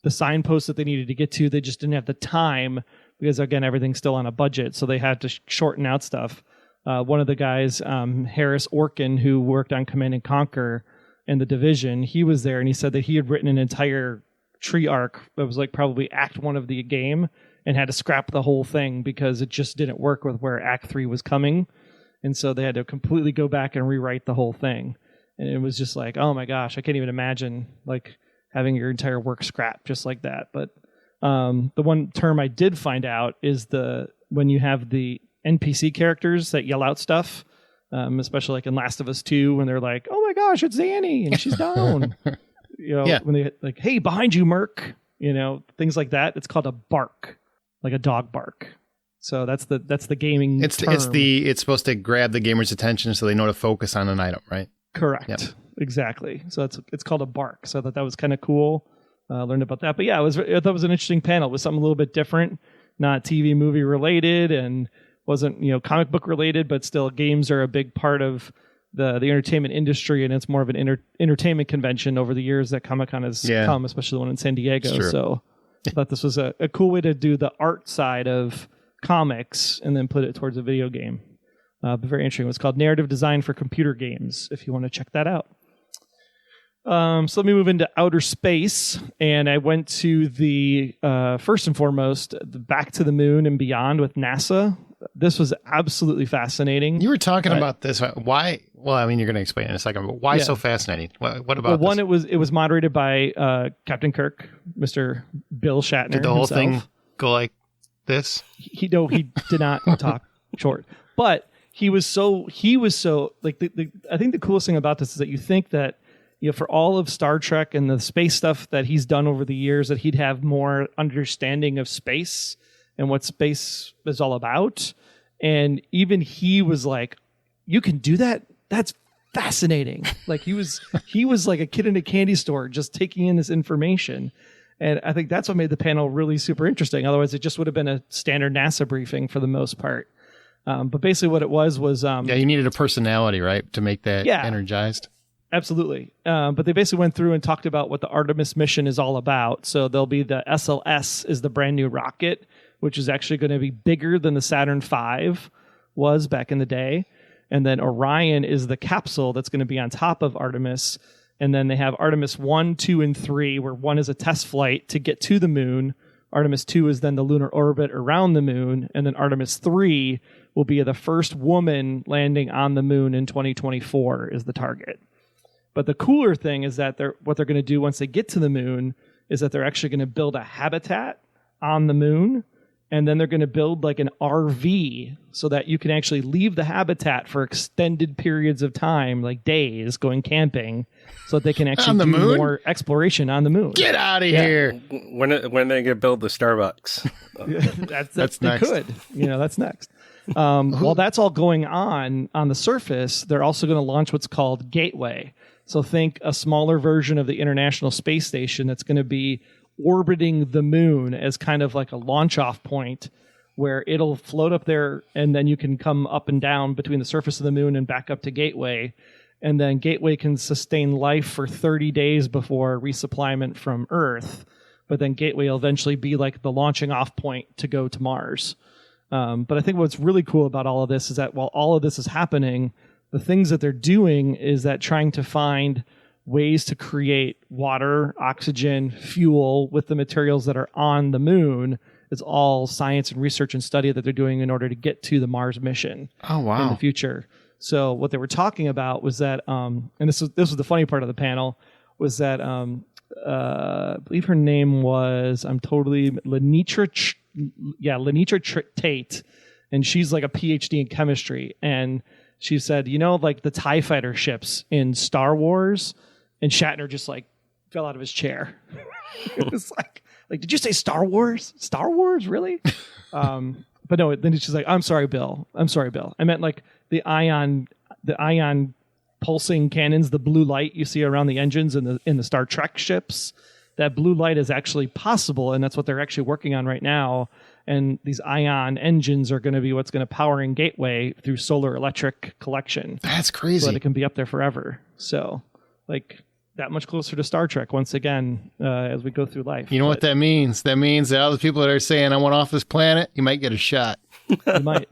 signposts that they needed to get to, they just didn't have the time because, again, everything's still on a budget, so they had to shorten out stuff. One of the guys, Harris Orkin, who worked on Command and Conquer and The Division, he was there, and he said that he had written an entire tree arc that was like probably Act 1 of the game and had to scrap the whole thing because it just didn't work with where Act 3 was coming. And so they had to completely go back and rewrite the whole thing. And it was just like, oh my gosh, I can't even imagine like having your entire work scrapped just like that. But the one term I did find out is when you have the NPC characters that yell out stuff, especially like in Last of Us 2, when they're like, oh my gosh, it's Zanny and she's down. When they like, hey, behind you, Merc, things like that. It's called a bark, like a dog bark. So that's the gaming term.
It's supposed to grab the gamer's attention so they know to focus on an item, right?
Correct. Yep. Exactly. So it's called a bark. So that was kind of cool. Learned about that. But yeah, I thought it was an interesting panel. It was something a little bit different, not TV movie related and wasn't, comic book related, but still games are a big part of the entertainment industry, and it's more of an entertainment convention over the years that Comic-Con has come, especially the one in San Diego. So I thought this was a cool way to do the art side of comics and then put it towards a video game. But very interesting. It was called Narrative Design for Computer Games, if you want to check that out. So let me move into outer space, and I went to the first and foremost, the Back to the Moon and Beyond with NASA. This was absolutely fascinating.
You were talking about this. Why? Well, I mean, you're going to explain in a second, but why so fascinating? What about
one? It was moderated by Captain Kirk, Mr. Bill Shatner.
Did the whole thing go like this?
He did not talk short, but he was so like I think the coolest thing about this is that you think that for all of Star Trek and the space stuff that he's done over the years, that he'd have more understanding of space and what space is all about. And even he was like, you can do that? That's fascinating. Like he was like a kid in a candy store just taking in this information. And I think that's what made the panel really super interesting. Otherwise, it just would have been a standard NASA briefing for the most part. But basically what it was you
needed a personality, right, to make that energized.
Absolutely. But they basically went through and talked about what the Artemis mission is all about. So there'll be the SLS is the brand new rocket, which is actually going to be bigger than the Saturn V was back in the day. And then Orion is the capsule that's going to be on top of Artemis. And then they have Artemis 1, 2, and 3, where 1 is a test flight to get to the moon. Artemis 2 is then the lunar orbit around the moon. And then Artemis 3 will be the first woman landing on the moon in 2024 is the target. But the cooler thing is that what they're going to do once they get to the moon is that they're actually going to build a habitat on the moon. And then they're going to build like an RV so that you can actually leave the habitat for extended periods of time, like days, going camping, so that they can actually do more exploration on the moon.
Get out of here!
When they can build the Starbucks,
that's next. They could, that's next. While that's all going on the surface, they're also going to launch what's called Gateway. So think a smaller version of the International Space Station that's going to be orbiting the moon as kind of like a launch off point where it'll float up there and then you can come up and down between the surface of the moon and back up to Gateway. And then Gateway can sustain life for 30 days before resupplyment from Earth. But then Gateway will eventually be like the launching off point to go to Mars. But I think what's really cool about all of this is that while all of this is happening, the things that they're doing is that trying to find ways to create water, oxygen, fuel with the materials that are on the moon. Is all science and research and study that they're doing in order to get to the Mars mission.
Oh, wow.
In the future. So what they were talking about was that, and this was the funny part of the panel, was that I believe her name was, Lenitra Tate, and she's like a PhD in chemistry. And she said, like the TIE fighter ships in Star Wars. And Shatner just like fell out of his chair. It was like, did you say Star Wars? Star Wars, really? But no. Then she's like, I'm sorry, Bill. I meant like the ion pulsing cannons, the blue light you see around the engines in the Star Trek ships. That blue light is actually possible, and that's what they're actually working on right now. And these ion engines are going to be what's going to power in Gateway through solar electric collection.
That's crazy.
So that it can be up there forever. So, like, that much closer to Star Trek once again as we go through life.
You know what that means? That means that all the people that are saying, I want off this planet, you might get a shot.
You might.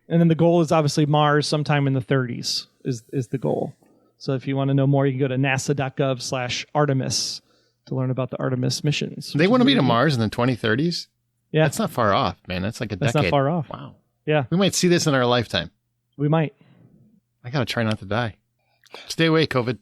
And then the goal is obviously Mars sometime in the 30s is the goal. So if you want to know more, you can go to nasa.gov/Artemis to learn about the Artemis missions.
They want to be to Mars in the 2030s?
Yeah.
That's not far off, man. That's like a decade.
That's not far off.
Wow.
Yeah.
We might see this in our lifetime.
We might.
I got to try not to die. Stay away, COVID.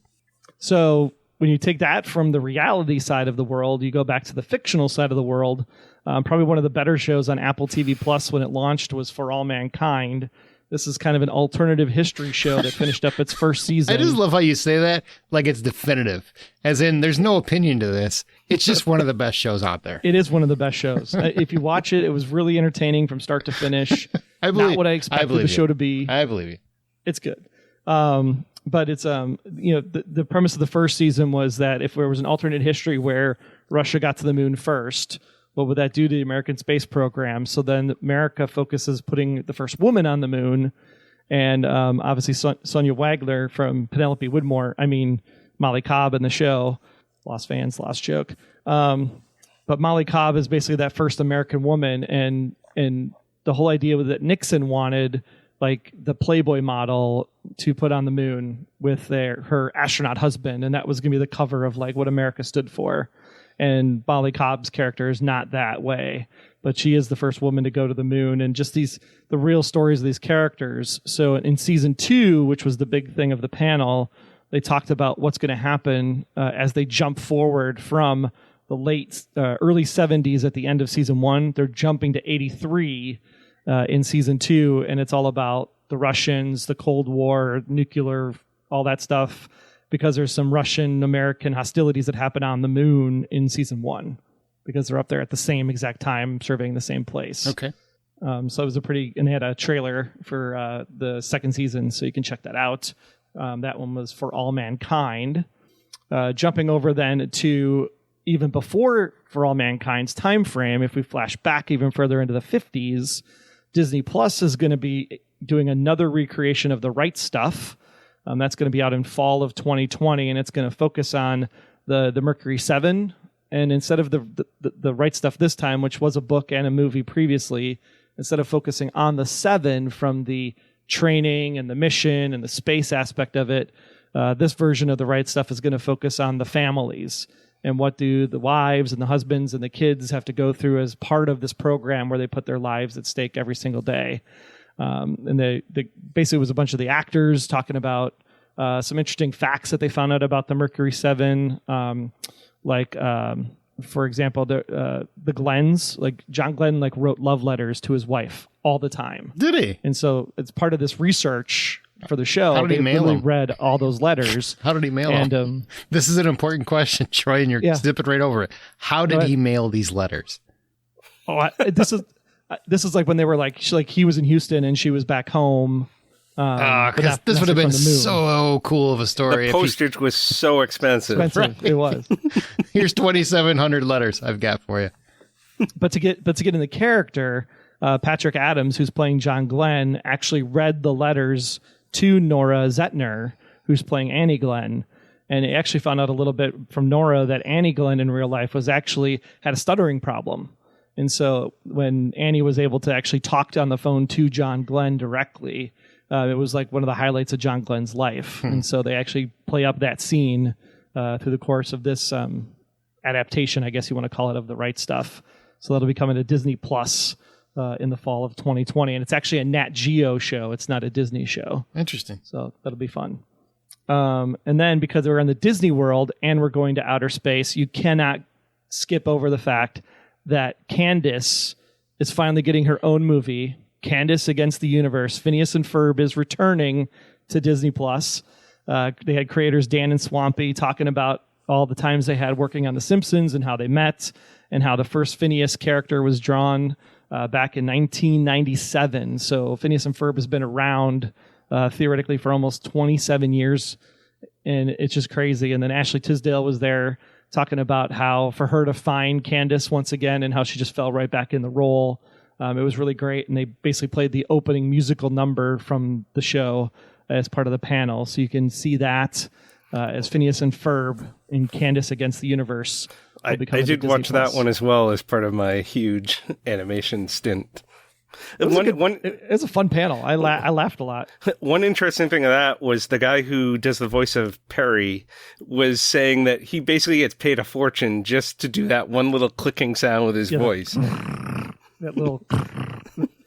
So when you take that from the reality side of the world, you go back to the fictional side of the world. Probably one of the better shows on Apple TV Plus when it launched was For All Mankind. This is kind of an alternative history show that finished up its first season.
I just love how you say that like it's definitive. As in, there's no opinion to this. It's just one of the best shows out there.
It is one of the best shows. If you watch it, it was really entertaining from start to finish. Not what I expected the show to be.
I believe you.
It's good. But it's, the premise of the first season was that if there was an alternate history where Russia got to the moon first, what would that do to the American space program? So then America focuses putting the first woman on the moon. And obviously Sonia Wagner from Penelope Woodmore, Molly Cobb in the show. Lost fans, lost joke. But Molly Cobb is basically that first American woman. And the whole idea was that Nixon wanted like the Playboy model to put on the moon with her astronaut husband. And that was going to be the cover of like what America stood for. And Molly Cobb's character is not that way, but she is the first woman to go to the moon, and just the real stories of these characters. So in season 2, which was the big thing of the panel, they talked about what's going to happen as they jump forward from the early 70s at the end of season 1. They're jumping to 83 in season 2, and it's all about the Russians, the Cold War, nuclear, all that stuff, because there's some Russian-American hostilities that happen on the moon in season 1, because they're up there at the same exact time, surveying the same place.
Okay.
So it was and they had a trailer for the second season, so you can check that out. That one was For All Mankind. Jumping over then to even before For All Mankind's time frame, if we flash back even further into the 50s, Disney Plus is going to be doing another recreation of The Right Stuff. That's going to be out in fall of 2020, and it's going to focus on the Mercury 7. And instead of the Right Stuff this time, which was a book and a movie previously, instead of focusing on the 7 from the training and the mission and the space aspect of it, this version of the Right Stuff is going to focus on the families and what do the wives and the husbands and the kids have to go through as part of this program where they put their lives at stake every single day. And they basically was a bunch of the actors talking about some interesting facts that they found out about the Mercury 7. For example, the Glens, like John Glenn, like wrote love letters to his wife all the time.
Did he?
And so it's part of this research for the show.
How did he mail them?
Read all those letters.
How did he mail them? This is an important question, Troy, and you're zipping right over it. How did he mail these letters?
This is like when they were like he was in Houston and she was back home.
Because this would have been so cool of a story.
The postage was so expensive.
Right? It was.
Here's 2,700 letters I've got for you.
But to get in the character, Patrick Adams, who's playing John Glenn, actually read the letters to Nora Zetner, who's playing Annie Glenn. And he actually found out a little bit from Nora that Annie Glenn in real life had a stuttering problem. And so when Annie was able to actually talk on the phone to John Glenn directly, it was like one of the highlights of John Glenn's life. And so they actually play up that scene through the course of this adaptation, I guess you want to call it, of The Right Stuff. So that'll be coming to Disney Plus in the fall of 2020. And it's actually a Nat Geo show. It's not a Disney show.
Interesting.
So that'll be fun. And then because we're in the Disney world and we're going to outer space, you cannot skip over the fact that Candace is finally getting her own movie. Candace Against the Universe. Phineas and Ferb is returning to Disney Plus. They had creators Dan and Swampy talking about all the times they had working on The Simpsons and how they met and how the first Phineas character was drawn back in 1997. So Phineas and Ferb has been around theoretically for almost 27 years, and it's just crazy. And then Ashley Tisdale was there talking about how for her to find Candace once again and how she just fell right back in the role. It was really great, and they basically played the opening musical number from the show as part of the panel. So you can see that as Phineas and Ferb in Candace Against the Universe.
I did watch that one as well as part of my huge animation stint.
It was a fun panel. I laughed a lot.
One interesting thing of that was the guy who does the voice of Perry was saying that he basically gets paid a fortune just to do that one little clicking sound with his voice.
That little...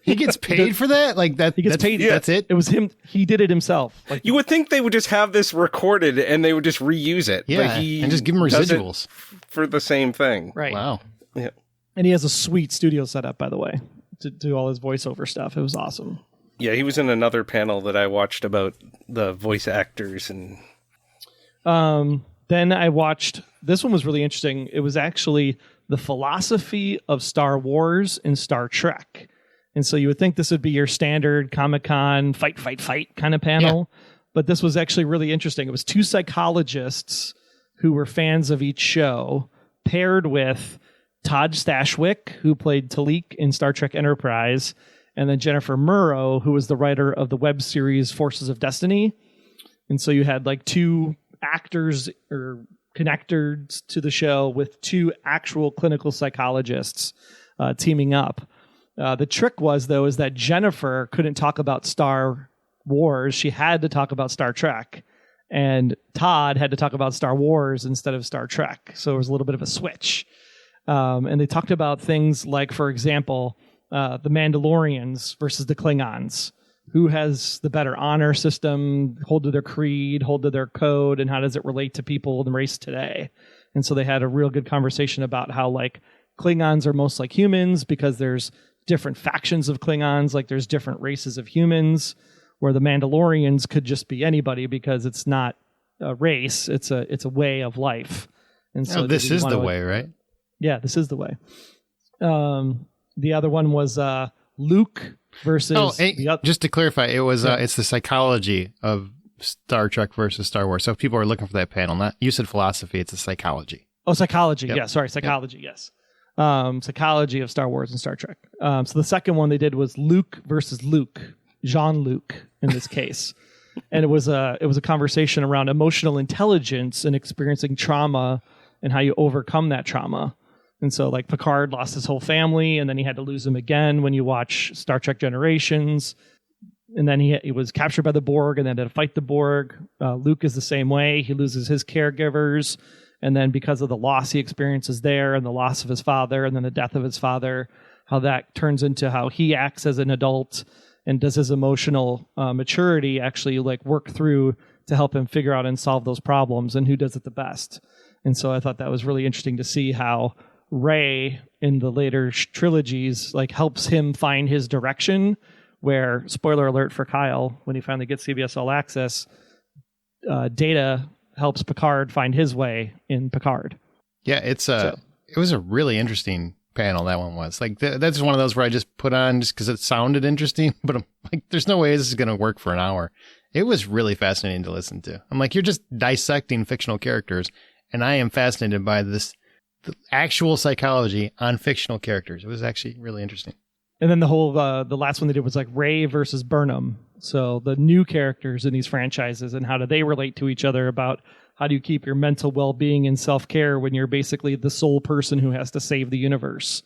He gets paid for that? Like that?
He gets paid.
Yeah. That's it?
It was him. He did it himself. Like,
you would think they would just have this recorded and they would just reuse it.
Yeah,
but
and just give him residuals.
For the same thing.
Right.
Wow.
Yeah.
And he has a sweet studio setup, by the way, to do all his voiceover stuff. It was awesome.
Yeah, he was in another panel that I watched about the voice actors. And
then I watched... This one was really interesting. It was actually the philosophy of Star Wars and Star Trek. And so you would think this would be your standard Comic-Con fight kind of panel. Yeah. But this was actually really interesting. It was two psychologists who were fans of each show, paired with Todd Stashwick, who played Talik in Star Trek Enterprise, and then Jennifer Murrow, who was the writer of the web series Forces of Destiny. And so you had like two actors or connectors to the show with two actual clinical psychologists teaming up. The trick was, though, is that Jennifer couldn't talk about Star Wars. She had to talk about Star Trek. And Todd had to talk about Star Wars instead of Star Trek. So it was a little bit of a switch. And they talked about things like, for example, the Mandalorians versus the Klingons. Who has the better honor system, hold to their creed, hold to their code, and how does it relate to people in the race today? And so they had a real good conversation about how, like, Klingons are most like humans because there's different factions of Klingons, like there's different races of humans, where the Mandalorians could just be anybody because it's not a race, it's a way of life. And so
this is the way, right?
Yeah, this is the way. The other one was Luke versus...
just to clarify, it was it's the psychology of Star Trek versus Star Wars. So if people are looking for that panel, not you said philosophy, it's a psychology.
Oh, psychology.
Yep.
Yeah, sorry, psychology, yes. Psychology of Star Wars and Star Trek. So the second one they did was Luke versus Luke, Jean-Luc in this case. And it was a conversation around emotional intelligence and experiencing trauma and how you overcome that trauma. And so, like, Picard lost his whole family, and then he had to lose them again when you watch Star Trek Generations. And then he was captured by the Borg and then had to fight the Borg. Luke is the same way. He loses his caregivers. And then because of the loss he experiences there and the loss of his father and then the death of his father, how that turns into how he acts as an adult and does his emotional maturity actually like work through to help him figure out and solve those problems and who does it the best. And so I thought that was really interesting to see how Rey in the later trilogies like helps him find his direction, where, spoiler alert for Kyle, when he finally gets CBS All Access, Data helps Picard find his way in Picard.
Yeah, it was a really interesting panel, that one was. Like, that's one of those where I just put on just because it sounded interesting, but I'm like, there's no way this is going to work for an hour. It was really fascinating to listen to. I'm like, you're just dissecting fictional characters, and I am fascinated by the actual psychology on fictional characters. It was actually really interesting.
And then the whole, the last one they did was like Rey versus Burnham. So the new characters in these franchises and how do they relate to each other, about how do you keep your mental well-being and self-care when you're basically the sole person who has to save the universe,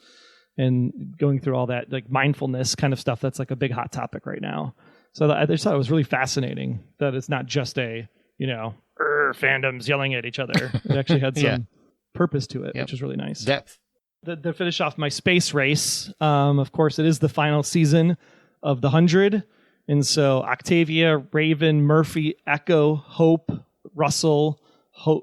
and going through all that like mindfulness kind of stuff. That's like a big hot topic right now. So I just thought it was really fascinating that it's not just a, fandoms yelling at each other. It actually had some purpose to it, which is really nice.
Depth.
To finish off my space race, of course, it is the final season of the 100. And so Octavia, Raven, Murphy, Echo, Hope, Russell,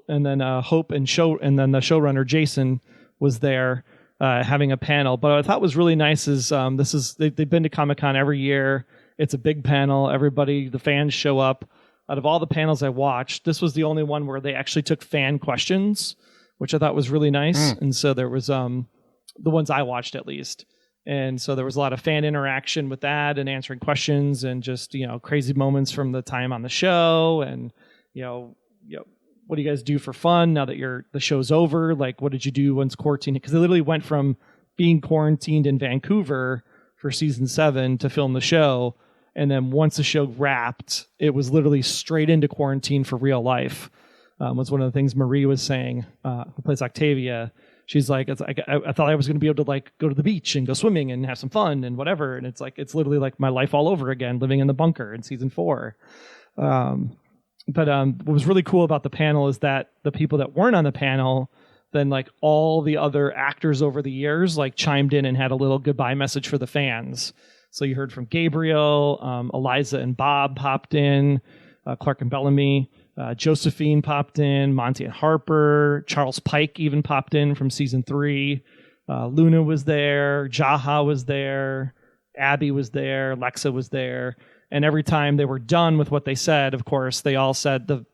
and then Hope and then the showrunner Jason was there having a panel. But what I thought was really nice is they've been to Comic-Con every year. It's a big panel. Everybody, the fans show up. Out of all the panels I watched, this was the only one where they actually took fan questions, which I thought was really nice. And so there was the ones I watched at least. And so there was a lot of fan interaction with that and answering questions and just, crazy moments from the time on the show. And, what do you guys do for fun now that the show's over? Like, what did you do once quarantined? Because they literally went from being quarantined in Vancouver for season 7 to film the show. And then once the show wrapped, it was literally straight into quarantine for real life. Was one of the things Marie was saying, who plays Octavia. She's like, it's like I thought I was going to be able to like go to the beach and go swimming and have some fun and whatever. And it's like, it's literally like my life all over again, living in the bunker in season 4. But what was really cool about the panel is that the people that weren't on the panel, then like all the other actors over the years, like chimed in and had a little goodbye message for the fans. So you heard from Gabriel, Eliza and Bob popped in, Clark and Bellamy. Josephine popped in, Monty and Harper, Charles Pike even popped in from season 3. Luna was there, Jaha was there, Abby was there, Lexa was there, and every time they were done with what they said, of course, they all said the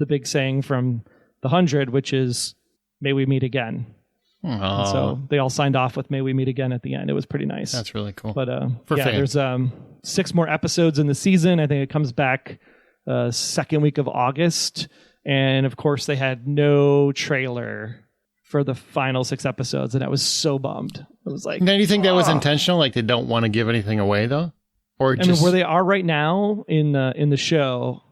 big saying from the 100, which is "May we meet again." And so they all signed off with "May we meet again" at the end. It was pretty nice.
That's really cool.
But
fans.
There's 6 more episodes in the season. I think it comes back second week of August, and of course they had no trailer for the final 6 episodes, and I was so bummed. I was like,
now, do you think that was intentional? Like they don't want to give anything away, though, or
I mean, where they are right now in the show,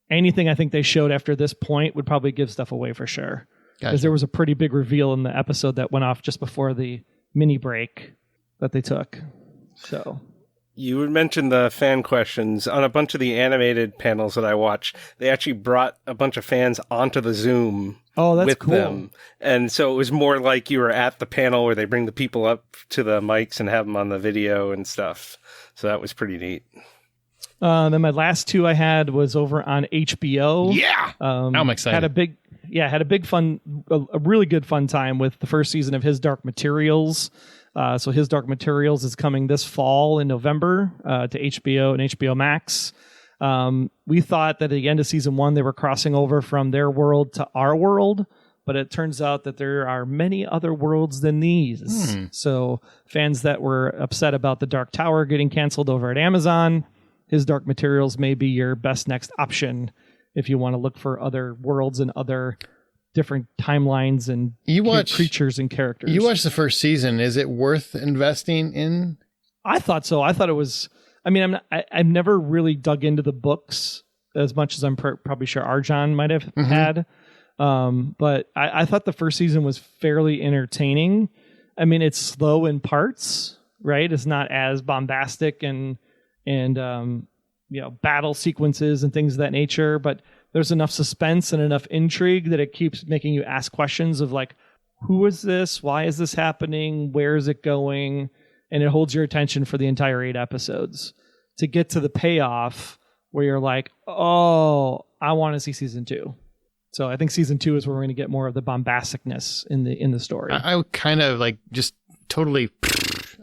anything I think they showed after this point would probably give stuff away for sure, because there was a pretty big reveal in the episode that went off just before the mini break that they took. So.
You would mention the fan questions. On a bunch of the animated panels that I watch, they actually brought a bunch of fans onto the Zoom with
cool.
them. And so it was more like you were at the panel where they bring the people up to the mics and have them on the video and stuff. So that was pretty neat.
Then my last 2 I had was over on HBO.
Yeah, I'm excited.
Had a big fun, a really good fun time with the first season of His Dark Materials. So His Dark Materials is coming this fall in November to HBO and HBO Max. We thought that at the end of season 1, they were crossing over from their world to our world, but it turns out that there are many other worlds than these. So fans that were upset about the Dark Tower getting canceled over at Amazon, His Dark Materials may be your best next option if you want to look for other worlds and other different timelines and creatures and characters.
You watched the first season. Is it worth investing in?
I thought so. I thought it was. I mean, I've never really dug into the books as much as I'm probably sure Arjan might have had. But I thought the first season was fairly entertaining. I mean, it's slow in parts, right? It's not as bombastic and battle sequences and things of that nature, but there's enough suspense and enough intrigue that it keeps making you ask questions of like, who is this? Why is this happening? Where is it going? And it holds your attention for the entire 8 episodes to get to the payoff where you're like, oh, I want to see season 2. So I think season 2 is where we're going to get more of the bombasticness in the story.
I kind of like just totally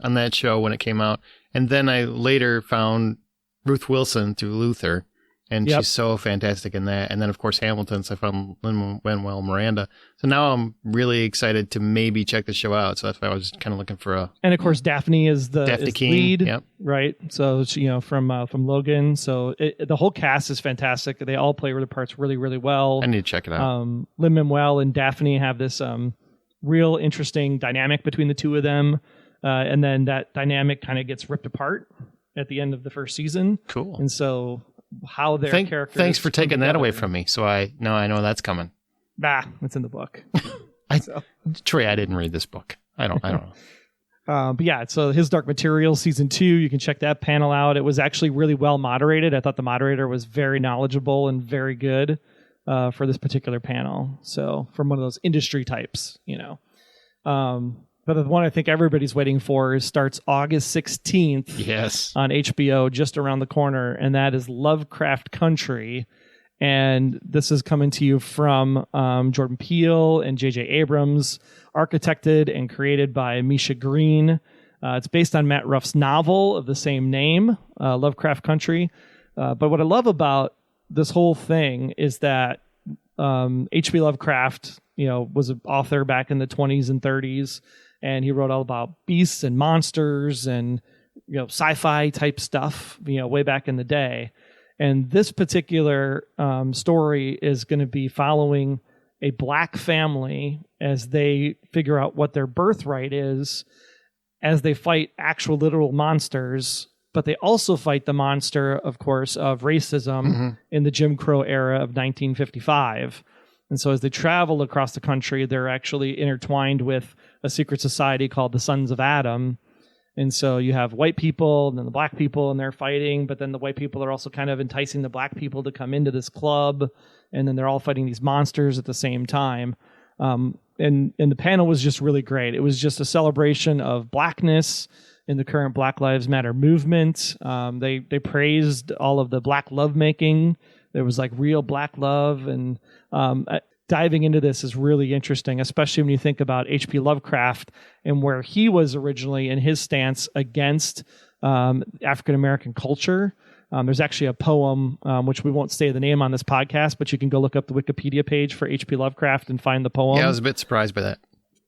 on that show when it came out. And then I later found Ruth Wilson through Luther. And she's so fantastic in that. And then, of course, Hamilton. So I found Lin-Manuel Miranda. So now I'm really excited to maybe check the show out. So that's why I was kind of looking for a...
And, of course, Daphne is the lead,
yep.
Right? So, she, from Logan. So the whole cast is fantastic. They all play their parts really, really well.
I need to check it out.
Lin-Manuel and Daphne have this real interesting dynamic between the two of them. And then that dynamic kind of gets ripped apart at the end of the first season.
Cool.
And so... how their characters...
Thanks for taking that away from me. So I know that's coming.
It's in the book.
Troy, I didn't read this book. I don't know.
But yeah, so His Dark Materials season 2, you can check that panel out. It was actually really well moderated. I thought the moderator was very knowledgeable and very good for this particular panel. So from one of those industry types, But the one I think everybody's waiting for starts August 16th on HBO, just around the corner, and that is Lovecraft Country. And this is coming to you from Jordan Peele and J.J. Abrams, architected and created by Misha Green. It's based on Matt Ruff's novel of the same name, Lovecraft Country. But what I love about this whole thing is that H.P. Lovecraft, was an author back in the 20s and 30s. And he wrote all about beasts and monsters and, sci-fi type stuff, way back in the day. And this particular story is going to be following a black family as they figure out what their birthright is as they fight actual literal monsters, but they also fight the monster, of course, of racism in the Jim Crow era of 1955. And so as they travel across the country, they're actually intertwined with a secret society called the Sons of Adam. And so you have white people and then the black people, and they're fighting, but then the white people are also kind of enticing the black people to come into this club, and then they're all fighting these monsters at the same time. And the panel was just really great. It was just a celebration of blackness in the current Black Lives Matter movement. They praised all of the black lovemaking. There was like real black love, and diving into this is really interesting, especially when you think about H.P. Lovecraft and where he was originally in his stance against African-American culture. There's actually a poem, which we won't say the name on this podcast, but you can go look up the Wikipedia page for H.P. Lovecraft and find the poem.
Yeah, I was a bit surprised by that.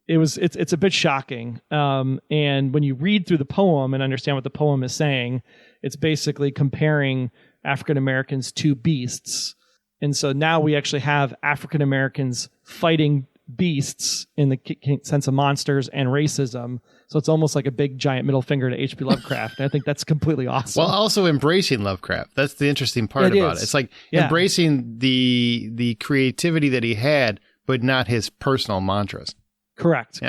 It's a bit shocking. And when you read through the poem and understand what the poem is saying, it's basically comparing African Americans to beasts. And so now we actually have African Americans fighting beasts in the sense of monsters and racism. So it's almost like a big giant middle finger to H.P. Lovecraft. And I think that's completely awesome.
Well, also embracing Lovecraft. That's the interesting part about it. It's like embracing the creativity that he had, but not his personal mantras.
Correct.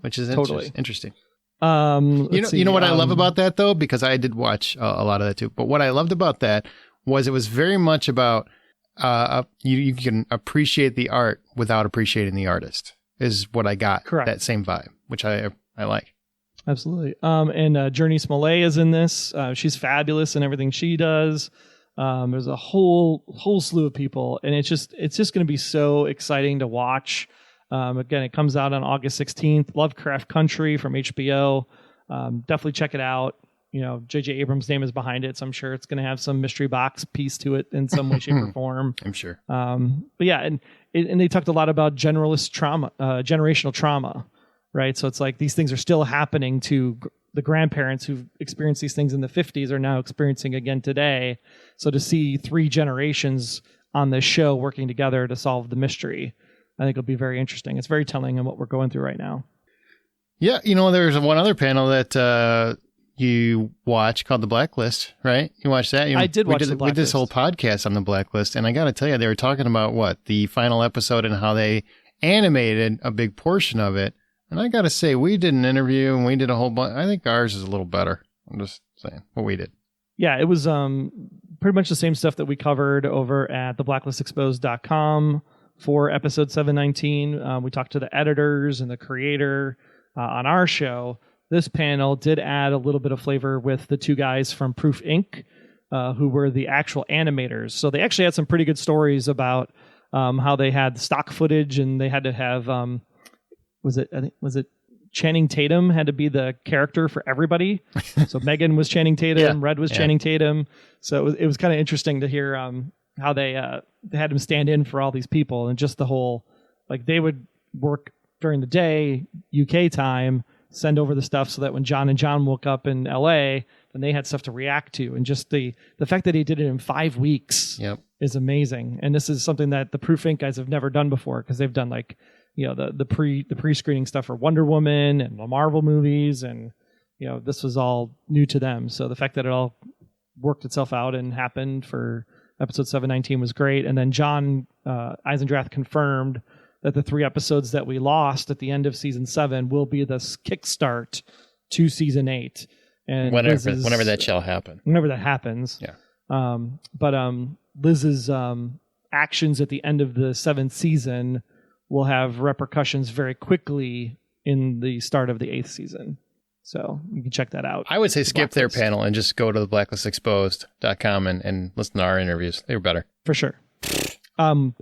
Which is
totally
interesting.
You
know what I love about that, though, because I did watch a lot of that too. But what I loved about that was it was very much about you can appreciate the art without appreciating the artist, is what I got.
Correct.
That same vibe, which I like.
Absolutely. And Journey Smollett is in this. She's fabulous in everything she does. There's a whole slew of people, and it's just going to be so exciting to watch. Again, it comes out on August 16th. Lovecraft Country from HBO. Definitely check it out. You know, J.J. Abrams' name is behind it, so I'm sure it's going to have some mystery box piece to it in some way, shape, or form.
I'm sure.
But yeah, and they talked a lot about generational trauma, right? So it's like these things are still happening to the grandparents who've experienced these things in the 50s are now experiencing again today. So to see 3 generations on this show working together to solve the mystery, I think it'll be very interesting. It's very telling in what we're going through right now.
Yeah, there's one other panel that you watch called The Blacklist, right? You watched that?
I did watch The Blacklist.
We did this whole podcast on The Blacklist, and I got to tell you, they were talking about the final episode and how they animated a big portion of it. And I got to say, we did an interview and we did a whole bunch. I think ours is a little better. I'm just saying what we did.
Yeah, it was pretty much the same stuff that we covered over at theblacklistexposed.com for episode 719. We talked to the editors and the creator on our show. This panel did add a little bit of flavor with the 2 guys from Proof Inc., who were the actual animators. So they actually had some pretty good stories about how they had stock footage, and they had to have was it Channing Tatum had to be the character for everybody. So Megan was Channing Tatum, Red was Channing Tatum. So it was kind of interesting to hear how they had him stand in for all these people, and just the whole, like, they would work during the day UK time, send over the stuff so that when John and John woke up in LA, then they had stuff to react to. And just the fact that he did it in 5 weeks is amazing. And this is something that the Proof Inc. guys have never done before, because they've done the pre-screening stuff for Wonder Woman and the Marvel movies, and this was all new to them. So the fact that it all worked itself out and happened for episode 719 was great. And then John Eisendrath confirmed that the 3 episodes that we lost at the end of season 7 will be the kickstart to season 8. And
whenever that shall happen.
Whenever that happens.
Yeah.
But Liz's actions at the end of the 7th season will have repercussions very quickly in the start of the 8th season. So you can check that out.
I would say skip their panel and just go to theblacklistexposed.com and listen to our interviews. They were better.
For sure. And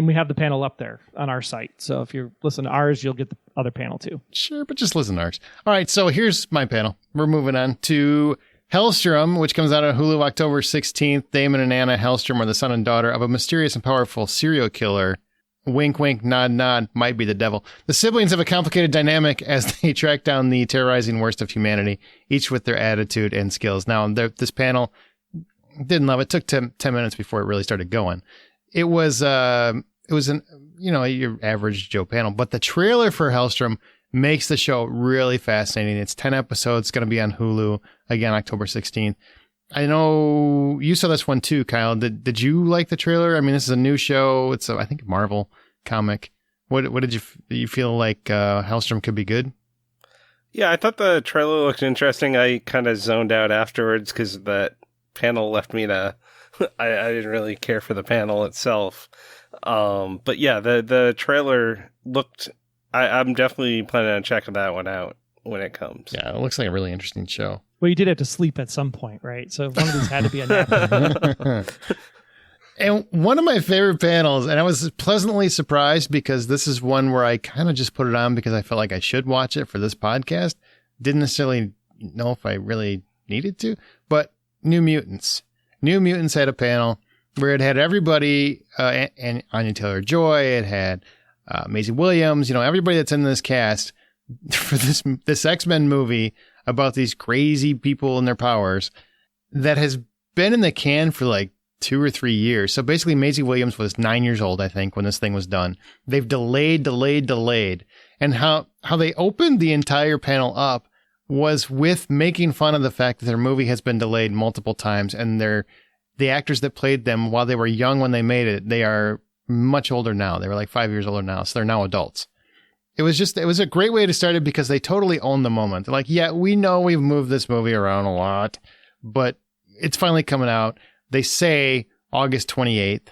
we have the panel up there on our site. So if you listen to ours, you'll get the other panel too.
Sure, but just listen to ours. All right, so here's my panel. We're moving on to Hellstrom, which comes out on Hulu October 16th. Damon and Anna Hellstrom are the son and daughter of a mysterious and powerful serial killer. Wink, wink, nod, nod, might be the devil. The siblings have a complicated dynamic as they track down the terrorizing worst of humanity, each with their attitude and skills. Now, this panel didn't love it. It took 10 minutes before it really started going. It was your average Joe panel, but the trailer for Hellstrom makes the show really fascinating. It's 10 episodes. It's going to be on Hulu again, October 16th. I know you saw this one too, Kyle. Did you like the trailer? I mean, this is a new show. It's I think Marvel comic. What did you feel like Hellstrom could be good?
Yeah, I thought the trailer looked interesting. I kind of zoned out afterwards because that panel left me to... I didn't really care for the panel itself. But yeah, the trailer looked... I'm definitely planning on checking that one out when it comes.
Yeah, it looks like a really interesting show.
Well, you did have to sleep at some point, right? So one of these had to be a nap.
And one of my favorite panels, and I was pleasantly surprised because this is one where I kind of just put it on because I felt like I should watch it for this podcast. Didn't necessarily know if I really needed to, but New Mutants. New Mutants had a panel where it had everybody, and Anya Taylor-Joy, it had Maisie Williams, everybody that's in this cast for this X-Men movie about these crazy people and their powers that has been in the can for like 2 or 3 years. So basically Maisie Williams was 9 years old, I think, when this thing was done. They've delayed. And how they opened the entire panel up was with making fun of the fact that their movie has been delayed multiple times. And the actors that played them while they were young when they made it, they are much older now. They were like 5 years older now. So they're now adults. It was a great way to start it because they totally owned the moment. They're like, yeah, we know we've moved this movie around a lot, but it's finally coming out. They say August 28th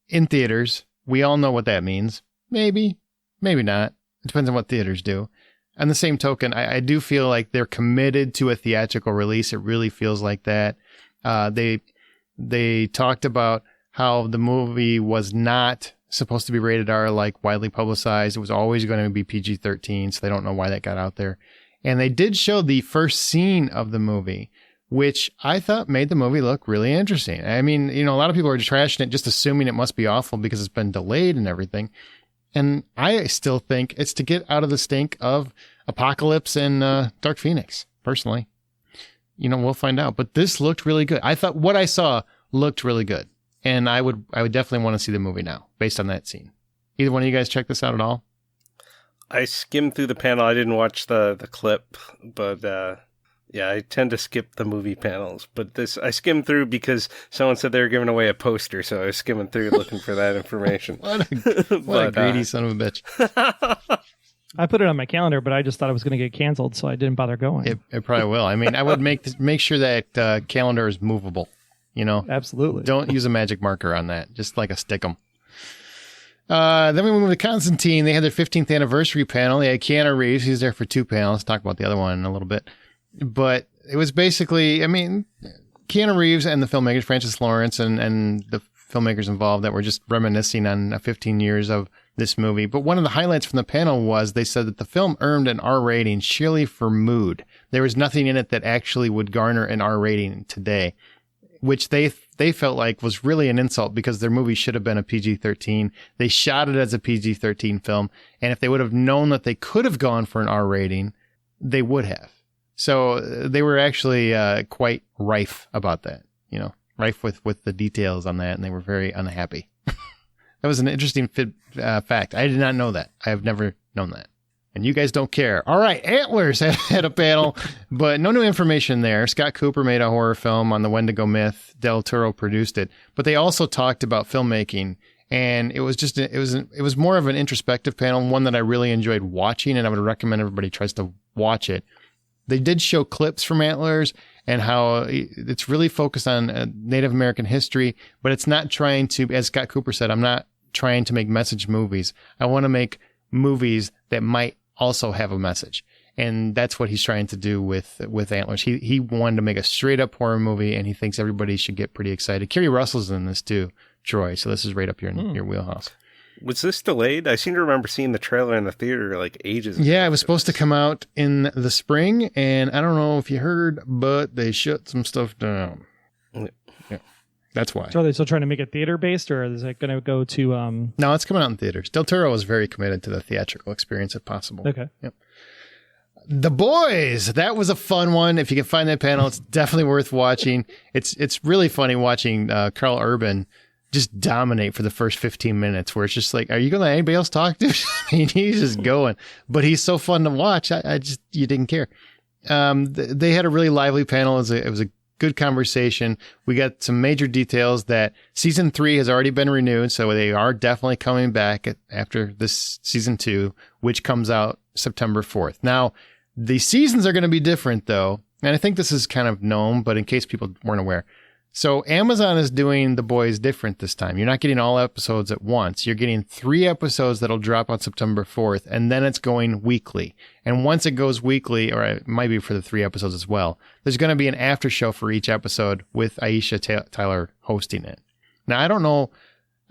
in theaters. We all know what that means. Maybe not. It depends on what theaters do. On the same token, I do feel like they're committed to a theatrical release. It really feels like that. They talked about how the movie was not supposed to be rated R like widely publicized. It was always going to be PG-13, so they don't know why that got out there. And they did show the first scene of the movie, which I thought made the movie look really interesting. I mean, a lot of people are trashing it, just assuming it must be awful because it's been delayed and everything. And I still think it's to get out of the stink of Apocalypse and Dark Phoenix, personally. We'll find out. But this looked really good. I thought what I saw looked really good. And I would definitely want to see the movie now, based on that scene. Either one of you guys check this out at all?
I skimmed through the panel. I didn't watch the clip, but yeah, I tend to skip the movie panels. But this, I skimmed through because someone said they were giving away a poster, so I was skimming through looking for that information.
What a greedy son of a bitch.
I put it on my calendar, but I just thought it was going to get canceled, so I didn't bother going.
It probably will. I mean, I would make sure that calendar is movable.
Absolutely.
Don't use a magic marker on that. Just like a stickum. Then we move to Constantine. They had their 15th anniversary panel. They had Keanu Reeves. He's there for 2 panels. Talk about the other one in a little bit. But it was basically, Keanu Reeves and the filmmakers, Francis Lawrence and the filmmakers involved that were just reminiscing on 15 years of this movie. But one of the highlights from the panel was they said that the film earned an R rating sheerly for mood. There was nothing in it that actually would garner an R rating today, which they felt like was really an insult because their movie should have been a PG-13. They shot it as a PG-13 film, and if they would have known that they could have gone for an R rating, they would have. So they were actually quite rife about that, rife with the details on that, and they were very unhappy. That was an interesting fact. I did not know that. I have never known that. And you guys don't care. All right, Antlers had a panel, but no new information there. Scott Cooper made a horror film on the Wendigo myth. Del Toro produced it. But they also talked about filmmaking, and it was more of an introspective panel, one that I really enjoyed watching, and I would recommend everybody tries to watch it. They did show clips from Antlers and how it's really focused on Native American history, but it's not trying to, as Scott Cooper said, I'm not trying to make message movies. I want to make movies that might also have a message. And that's what he's trying to do with Antlers. He wanted to make a straight up horror movie, and he thinks everybody should get pretty excited. Kerry Russell's in this too, Troy. So this is right up your wheelhouse.
Was this delayed? I seem to remember seeing the trailer in the theater like ages ago.
Yeah, it was supposed to come out in the spring, and I don't know if you heard, but they shut some stuff down. Yeah, that's why.
So are they still trying to make it theater based, or is it going to go to?
No, it's coming out in theaters. Del Toro is very committed to the theatrical experience if possible.
Okay.
Yep. The Boys. That was a fun one. If you can find that panel, it's definitely worth watching. It's really funny watching Carl Urban just dominate for the first 15 minutes, where it's just like, are you going to let anybody else talk to? I mean, he's just going, but he's so fun to watch. You didn't care. They had a really lively panel. It was a good conversation. We got some major details that season 3 has already been renewed. So they are definitely coming back after this season 2, which comes out September 4th. Now, the seasons are going to be different though. And I think this is kind of known, but in case people weren't aware. So Amazon is doing The Boys different this time. You're not getting all episodes at once. You're getting 3 episodes that'll drop on September 4th, and then it's going weekly. And once it goes weekly, or it might be for the 3 episodes as well, there's going to be an after show for each episode with Aisha Tyler hosting it. Now, I don't know.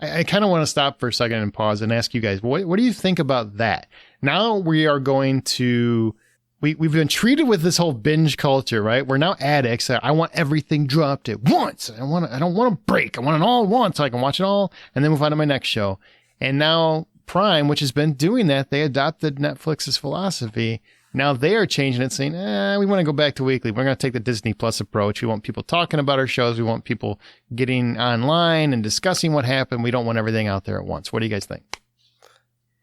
I kind of want to stop for a second and pause and ask you guys, what do you think about that? Now we are going to... We've been treated with this whole binge culture, right? We're now addicts. I want everything dropped at once. I don't want a break. I want it all at once so I can watch it all and then move on to my next show. And now Prime, which has been doing that, they adopted Netflix's philosophy. Now they are changing it, saying, we want to go back to weekly. We're going to take the Disney Plus approach. We want people talking about our shows. We want people getting online and discussing what happened. We don't want everything out there at once. What do you guys think?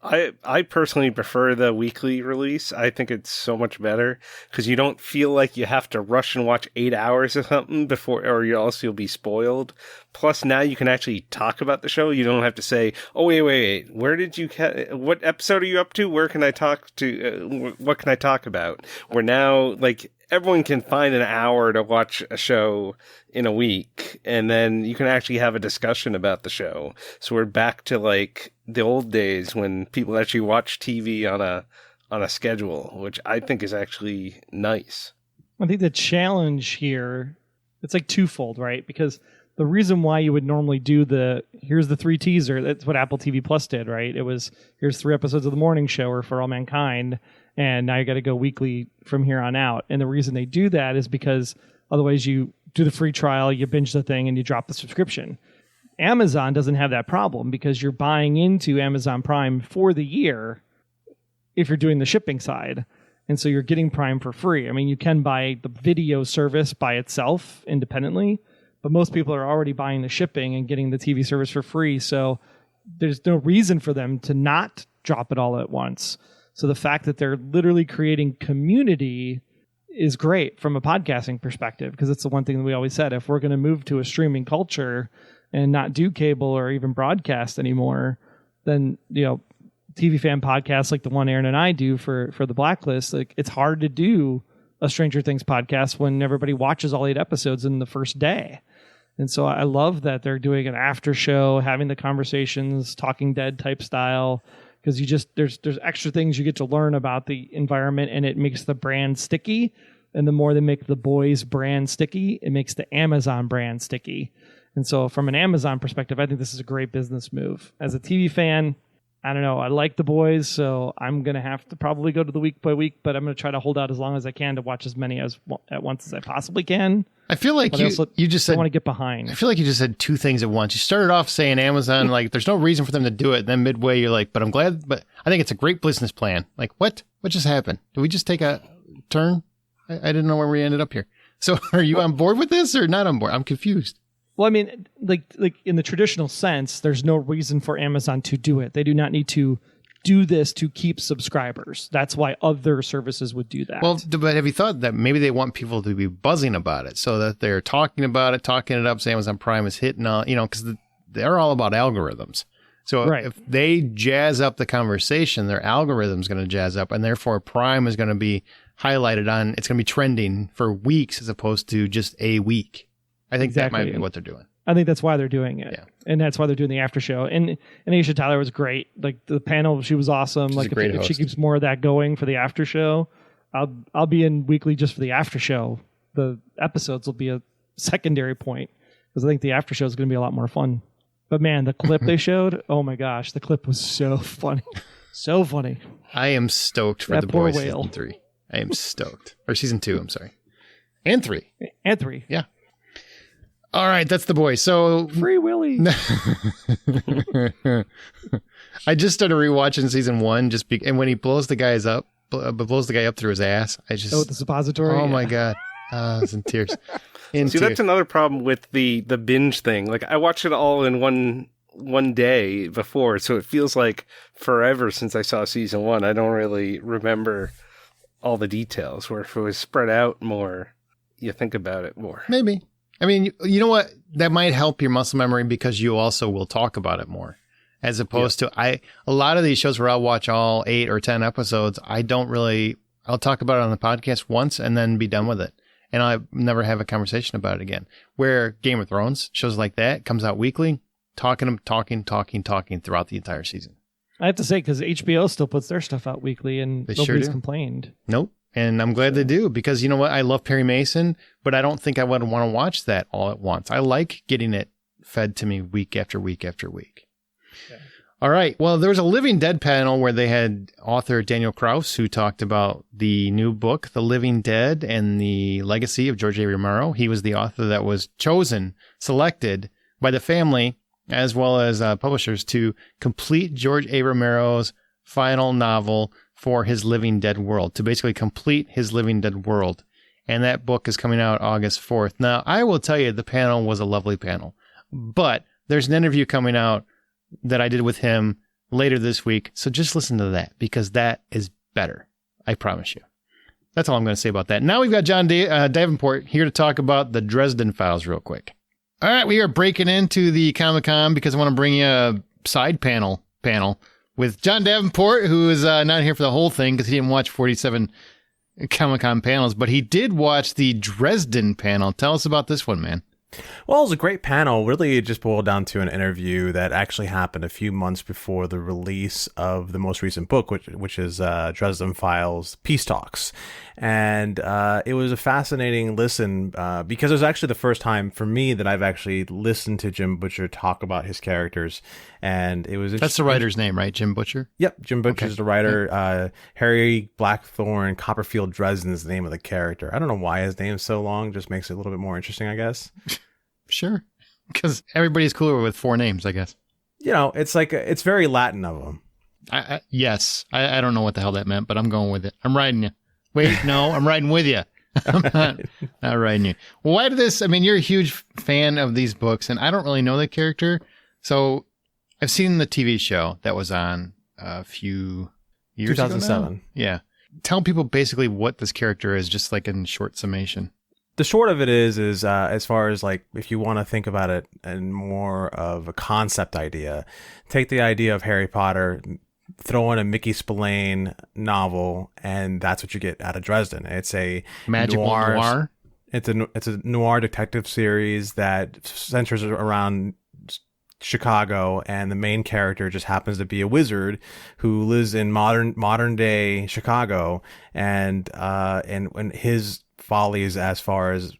I personally prefer the weekly release. I think it's so much better because you don't feel like you have to rush and watch 8 hours of something before, or you'll be spoiled. Plus, now you can actually talk about the show. You don't have to say, "Oh, wait, where did you? What episode are you up to? Where can I talk to? What can I talk about?" We're now like everyone can find an hour to watch a show in a week, and then you can actually have a discussion about the show. So we're back to like the old days when people actually watch TV on a schedule, which I think is actually nice.
I think the challenge here, it's like twofold, right? Because the reason why you would normally do here's the 3 teaser, that's what Apple TV Plus did, right? It was, here's 3 episodes of The Morning Show or For All Mankind, and now you got to go weekly from here on out. And the reason they do that is because otherwise you do the free trial, you binge the thing, and you drop the subscription. Amazon doesn't have that problem because you're buying into Amazon Prime for the year if you're doing the shipping side. And so you're getting Prime for free. I mean, you can buy the video service by itself independently, but most people are already buying the shipping and getting the TV service for free. So there's no reason for them to not drop it all at once. So the fact that they're literally creating community is great from a podcasting perspective, because it's the one thing that we always said, if we're going to move to a streaming culture and not do cable or even broadcast anymore, then, TV fan podcasts like the one Aaron and I do for the Blacklist, like it's hard to do a Stranger Things podcast when everybody watches all 8 episodes in the first day. And so I love that they're doing an after show, having the conversations, Talking Dead type style, because there's extra things you get to learn about the environment, and it makes the brand sticky. And the more they make the Boys brand sticky, it makes the Amazon brand sticky. And so from an Amazon perspective, I think this is a great business move. As a TV fan, I don't know, I like The Boys, so I'm going to have to probably go to the week by week, but I'm going to try to hold out as long as I can to watch as many at once as I possibly can.
I feel like you just said...
I want to get behind.
I feel like you just said 2 things at once. You started off saying Amazon, like, there's no reason for them to do it. And then midway, you're like, but I think it's a great business plan. Like, what? What just happened? Did we just take a turn? I didn't know where we ended up here. So are you on board with this or not on board? I'm confused.
Well, I mean, like in the traditional sense, there's no reason for Amazon to do it. They do not need to do this to keep subscribers. That's why other services would do that.
Well, but have you thought that maybe they want people to be buzzing about it so that they're talking about it, talking it up, saying Amazon Prime is hitting all, because they're all about algorithms. So
right.
If they jazz up the conversation, their algorithm's going to jazz up, and therefore Prime is going to be highlighted on, it's going to be trending for weeks as opposed to just a week. I think exactly. That might be what they're doing.
I think that's why they're doing it.
Yeah.
And that's why they're doing the after show. And Aisha Tyler was great. Like the panel, she was awesome.
She's
like if she keeps more of that going for the after show, I'll be in weekly just for the after show. The episodes will be a secondary point because I think the after show is going to be a lot more fun. But man, the clip they showed, oh my gosh, the clip was so funny. So funny.
I am stoked for
that
The
poor
Boys
whale.
season 3. I am stoked. Or season 2, I'm sorry. And 3.
And 3.
Yeah. All right, that's The Boys. So
Free Willy.
I just started rewatching season 1 and when he blows the guy up through his ass,
the suppository.
Oh my God. I was in tears.
See, that's another problem with the binge thing. Like, I watched it all in one day before, so it feels like forever since I saw season 1. I don't really remember all the details, where if it was spread out more, you think about it more.
Maybe. I mean, you know what? That might help your muscle memory because you also will talk about it more. As opposed to a lot of these shows where I'll watch all 8 or 10 episodes, I'll talk about it on the podcast once and then be done with it. And I'll never have a conversation about it again. Where Game of Thrones, shows like that, comes out weekly, talking throughout the entire season.
I have to say, because HBO still puts their stuff out weekly and nobody's complained.
Nope. And I'm glad they do, because you know what? I love Perry Mason, but I don't think I would want to watch that all at once. I like getting it fed to me week after week after week. Okay. All right. Well, there was a Living Dead panel where they had author Daniel Kraus, who talked about the new book, The Living Dead and the Legacy of George A. Romero. He was the author that was selected by the family as well as publishers to complete George A. Romero's final novel for his Living Dead world, to basically complete his Living Dead world. And that book is coming out August 4th. Now, I will tell you, the panel was a lovely panel, but there's an interview coming out that I did with him later this week. So just listen to that, because that is better. I promise you. That's all I'm going to say about that. Now we've got John Davenport here to talk about the Dresden Files real quick. All right, we are breaking into the Comic-Con because I want to bring you a side panel with John Davenport, who is not here for the whole thing because he didn't watch 47 Comic-Con panels, but he did watch the Dresden panel. Tell us about this one, man.
Well, it was a great panel. Really, it just boiled down to an interview that actually happened a few months before the release of the most recent book, which is Dresden Files Peace Talks. And it was a fascinating listen because it was actually the first time for me that I've actually listened to Jim Butcher talk about his characters. And it was
That's the writer's name, right? Jim Butcher?
Yep. Jim Butcher is the writer. Harry Blackthorne Copperfield Dresden is the name of the character. I don't know why his name's so long. Just makes it a little bit more interesting, I guess.
Sure. Because everybody's cooler with 4 names, I guess.
You know, it's like, it's very Latin of him.
Yes. I don't know what the hell that meant, but I'm going with it. I'm riding you. Wait, no, I'm riding with you. I'm not riding you. Well, why did this? I mean, you're a huge fan of these books, and I don't really know the character. So I've seen the TV show that was on a few years
2007.
ago now. Yeah. Tell people basically what this character is, just like in short summation.
The short of it is as far as like, if you want to think about it and more of a concept idea, take the idea of Harry Potter, throw in a Mickey Spillane novel, and that's what you get out of Dresden. It's a
magical noir.
It's a noir detective series that centers around Chicago, and the main character just happens to be a wizard who lives in modern day Chicago, and his follies as far as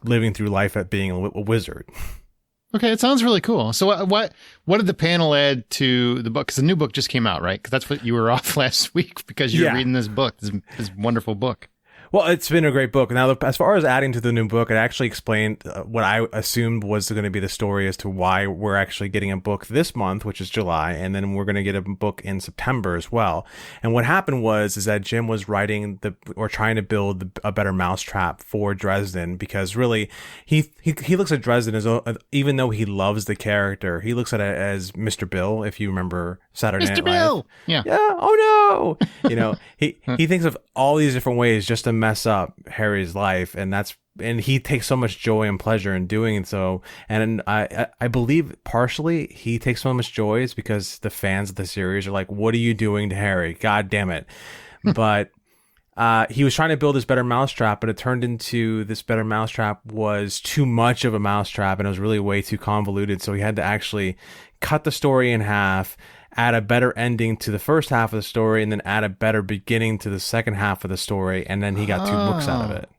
living through life at being a wizard.
Okay, it sounds really cool. So what did the panel add to the book? Because the new book just came out, right? Because that's what you were off last week because you were reading this book, this wonderful book.
Well, it's been a great book. Now, as far as adding to the new book, it actually explained what I assumed was going to be the story as to why we're actually getting a book this month, which is July, and then we're going to get a book in September as well. And what happened is that Jim was trying to build a better mousetrap for Dresden, because really he looks at Dresden as, even though he loves the character, he looks at it as Mr. Bill, if you remember Saturday Night Live. Mr. Bill! Yeah. Oh no! You know, he thinks of all these different ways just to mess up Harry's life, and he takes so much joy and pleasure in doing so. And I believe partially he takes so much joy is because the fans of the series are like, what are you doing to Harry? God damn it. But he was trying to build this better mousetrap, but it turned into this better mousetrap was too much of a mousetrap, and it was really way too convoluted. So he had to actually cut the story in half, add a better ending to the first half of the story, and then add a better beginning to the second half of the story, and then he got 2 books out of it.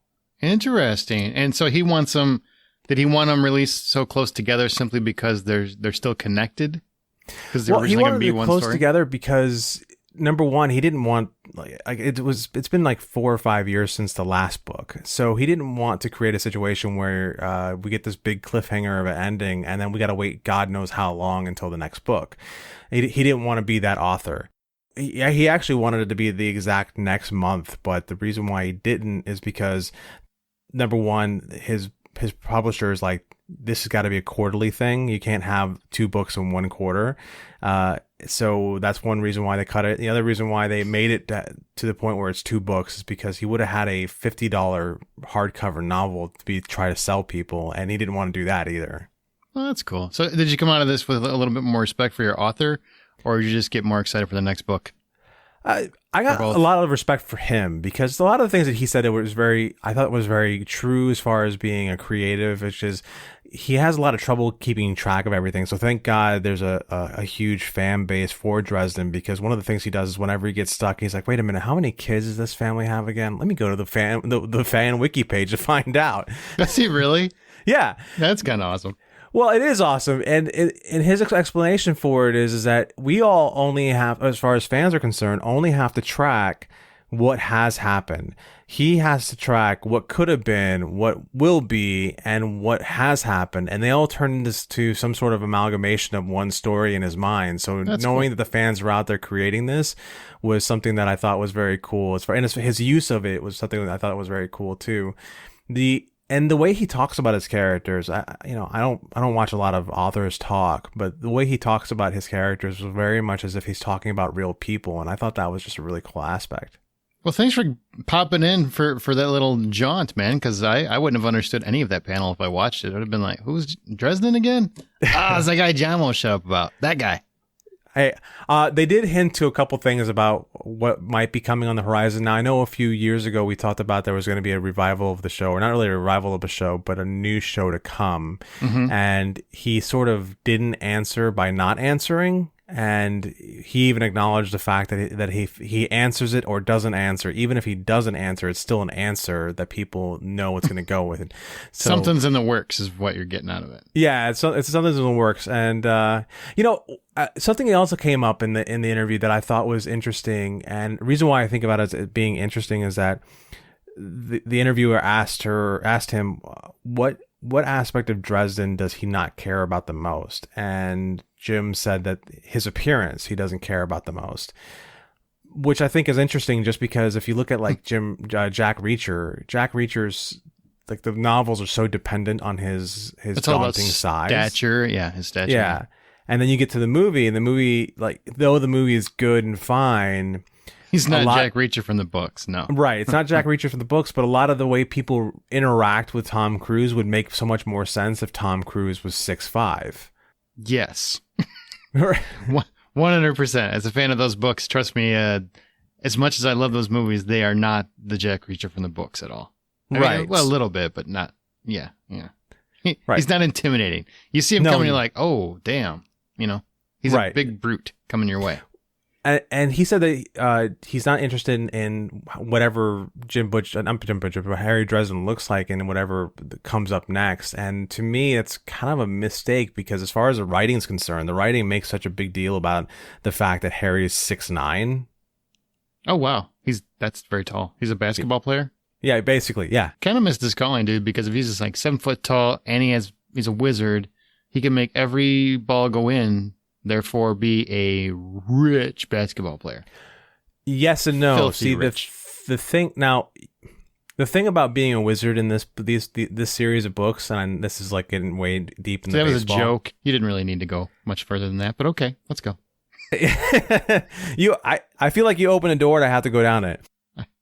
Interesting. And so he wants them. Did he want them released so close together simply because they're still connected? Because they're originally going to be one story.
Close together because, number one, he didn't want it's been like 4 or 5 years since the last book, so he didn't want to create a situation where we get this big cliffhanger of an ending, and then we got to wait God knows how long until the next book. He didn't want to be that author. He actually wanted it to be the exact next month, but the reason why he didn't is because number one, his publisher is like, this has got to be a quarterly thing. You can't have 2 books in 1 quarter. So that's one reason why they cut it. The other reason why they made it to the point where it's 2 books is because he would have had a $50 hardcover novel to try to sell people, and he didn't want to do that either.
Well, that's cool. So did you come out of this with a little bit more respect for your author, or did you just get more excited for the next book?
I got a lot of respect for him because a lot of the things that he said I thought was very true as far as being a creative, which is he has a lot of trouble keeping track of everything. So thank God there's a huge fan base for Dresden, because one of the things he does is whenever he gets stuck, he's like, wait a minute, how many kids does this family have again? Let me go to the fan wiki page to find out.
Does he really?
Yeah.
That's kind of awesome.
Well, it is awesome, and his explanation for it is that we all only have, as far as fans are concerned, only have to track what has happened. He has to track what could have been, what will be, and what has happened, and they all turn this to some sort of amalgamation of one story in his mind. So
That's
knowing
cool.
that the fans were out there creating this was something that I thought was very cool. And his use of it was something that I thought was very cool too. And the way he talks about his characters, I don't watch a lot of authors talk, but the way he talks about his characters was very much as if he's talking about real people, and I thought that was just a really cool aspect.
Well, thanks for popping in for that little jaunt, man, because I wouldn't have understood any of that panel if I watched it. I would have been like, who's Dresden again? It's that guy John won't shut up about. That guy.
Hey, they did hint to a couple things about what might be coming on the horizon. Now, I know a few years ago we talked about there was going to be a revival of the show, or not really a revival of the show, but a new show to come.
Mm-hmm.
And he sort of didn't answer by not answering. And he even acknowledged the fact that he answers it or doesn't answer. Even if he doesn't answer, it's still an answer that people know what's going to go with it. So,
something's in the works is what you're getting out of it.
Yeah, it's something's in the works. And something else that came up in the interview that I thought was interesting, and the reason why I think about it as being interesting is that the interviewer asked him what aspect of Dresden does he not care about the most, and Jim said that his appearance he doesn't care about the most, which I think is interesting just because if you look at like Jack Reacher's like the novels are so dependent on his daunting size,
stature, his stature.
Yeah. And then you get to the movie, and the movie, like, though the movie is good and fine,
he's not Jack Reacher from the books, no.
Right, it's not Jack Reacher from the books, but a lot of the way people interact with Tom Cruise would make so much more sense if Tom Cruise was 6'5".
Yes. 100%. As a fan of those books, trust me, as much as I love those movies, they are not the Jack Reacher from the books at all. I mean, well, a little bit, but not, yeah.
Right.
He's not intimidating. You see him coming, you're like, oh, damn. He's a big brute coming your way.
And he said that he's not interested in whatever Harry Dresden looks like and whatever comes up next. And to me, it's kind of a mistake because as far as the writing is concerned, the writing makes such a big deal about the fact that Harry is 6'9".
Oh, wow. That's very tall. He's a basketball player?
Yeah, basically, yeah.
Kind of missed his calling, dude, because if he's just like 7 foot tall and he's a wizard, he can make every ball go in, therefore be a rich basketball player.
Yes and no.
Filthy
See,
rich.
the thing about being a wizard in this series of books, and this is like getting way deep in the baseball. That was a joke.
You didn't really need to go much further than that, but okay, let's go.
I feel like you open a door and I have to go down it.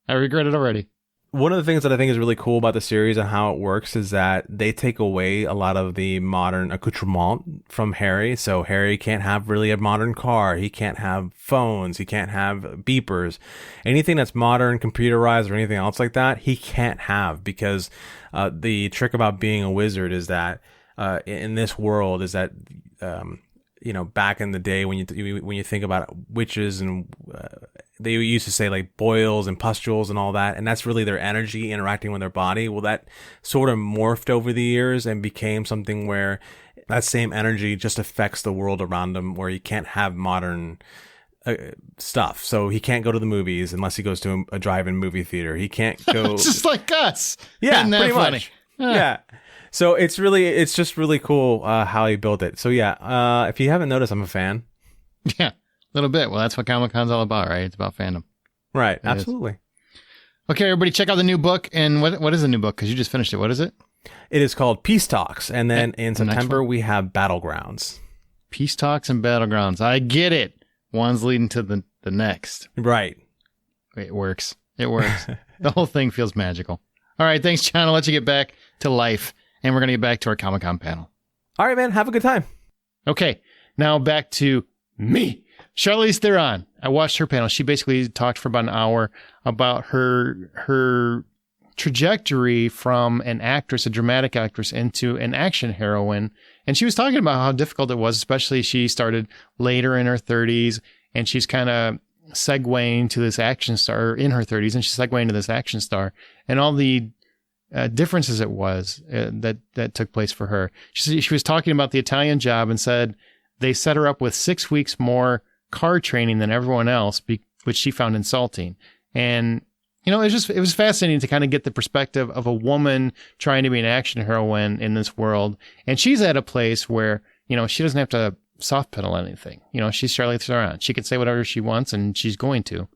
I regret it already.
One of the things that I think is really cool about the series and how it works is that they take away a lot of the modern accoutrement from Harry. So Harry can't have really a modern car. He can't have phones. He can't have beepers. Anything that's modern, computerized, or anything else like that, he can't have because the trick about being a wizard is that in this world is that back in the day when you think about witches and they used to say like boils and pustules and all that, and that's really their energy interacting with their body. Well, that sort of morphed over the years and became something where that same energy just affects the world around them, where you can't have modern stuff. So he can't go to the movies unless he goes to a drive-in movie theater. He can't go
just like us.
Yeah,
Isn't that
pretty
funny?
much. Yeah. So it's just really cool how he built it. So yeah, if you haven't noticed, I'm a fan.
Yeah, a little bit. Well, that's what Comic-Con's all about, right? It's about fandom.
Right, absolutely.
Okay, everybody, check out the new book. And what is the new book? Because you just finished it. What is it?
It is called Peace Talks. And then in
the next
September,
one?
we have Battlegrounds.
Peace Talks and Battlegrounds. I get it. One's leading to the next.
Right.
It works. It works. The whole thing feels magical. All right, thanks, John. I'll let you get back to life. And we're going to get back to our Comic-Con panel.
All right, man. Have a good time.
Okay, now back to me. Charlize Theron. I watched her panel. She basically talked for about an hour about her trajectory from an actress, a dramatic actress, into an action heroine. And she was talking about how difficult it was, especially she started later in her 30s, and she's kind of segueing to this action star in her 30s, and she's segueing to this action star, and all the differences it was that took place for her. She was talking about the Italian Job and said they set her up with 6 weeks more car training than everyone else, which she found insulting. And it was fascinating to kind of get the perspective of a woman trying to be an action heroine in this world. And she's at a place where, she doesn't have to soft pedal anything. She's Charlize Theron. She can say whatever she wants, and she's going to.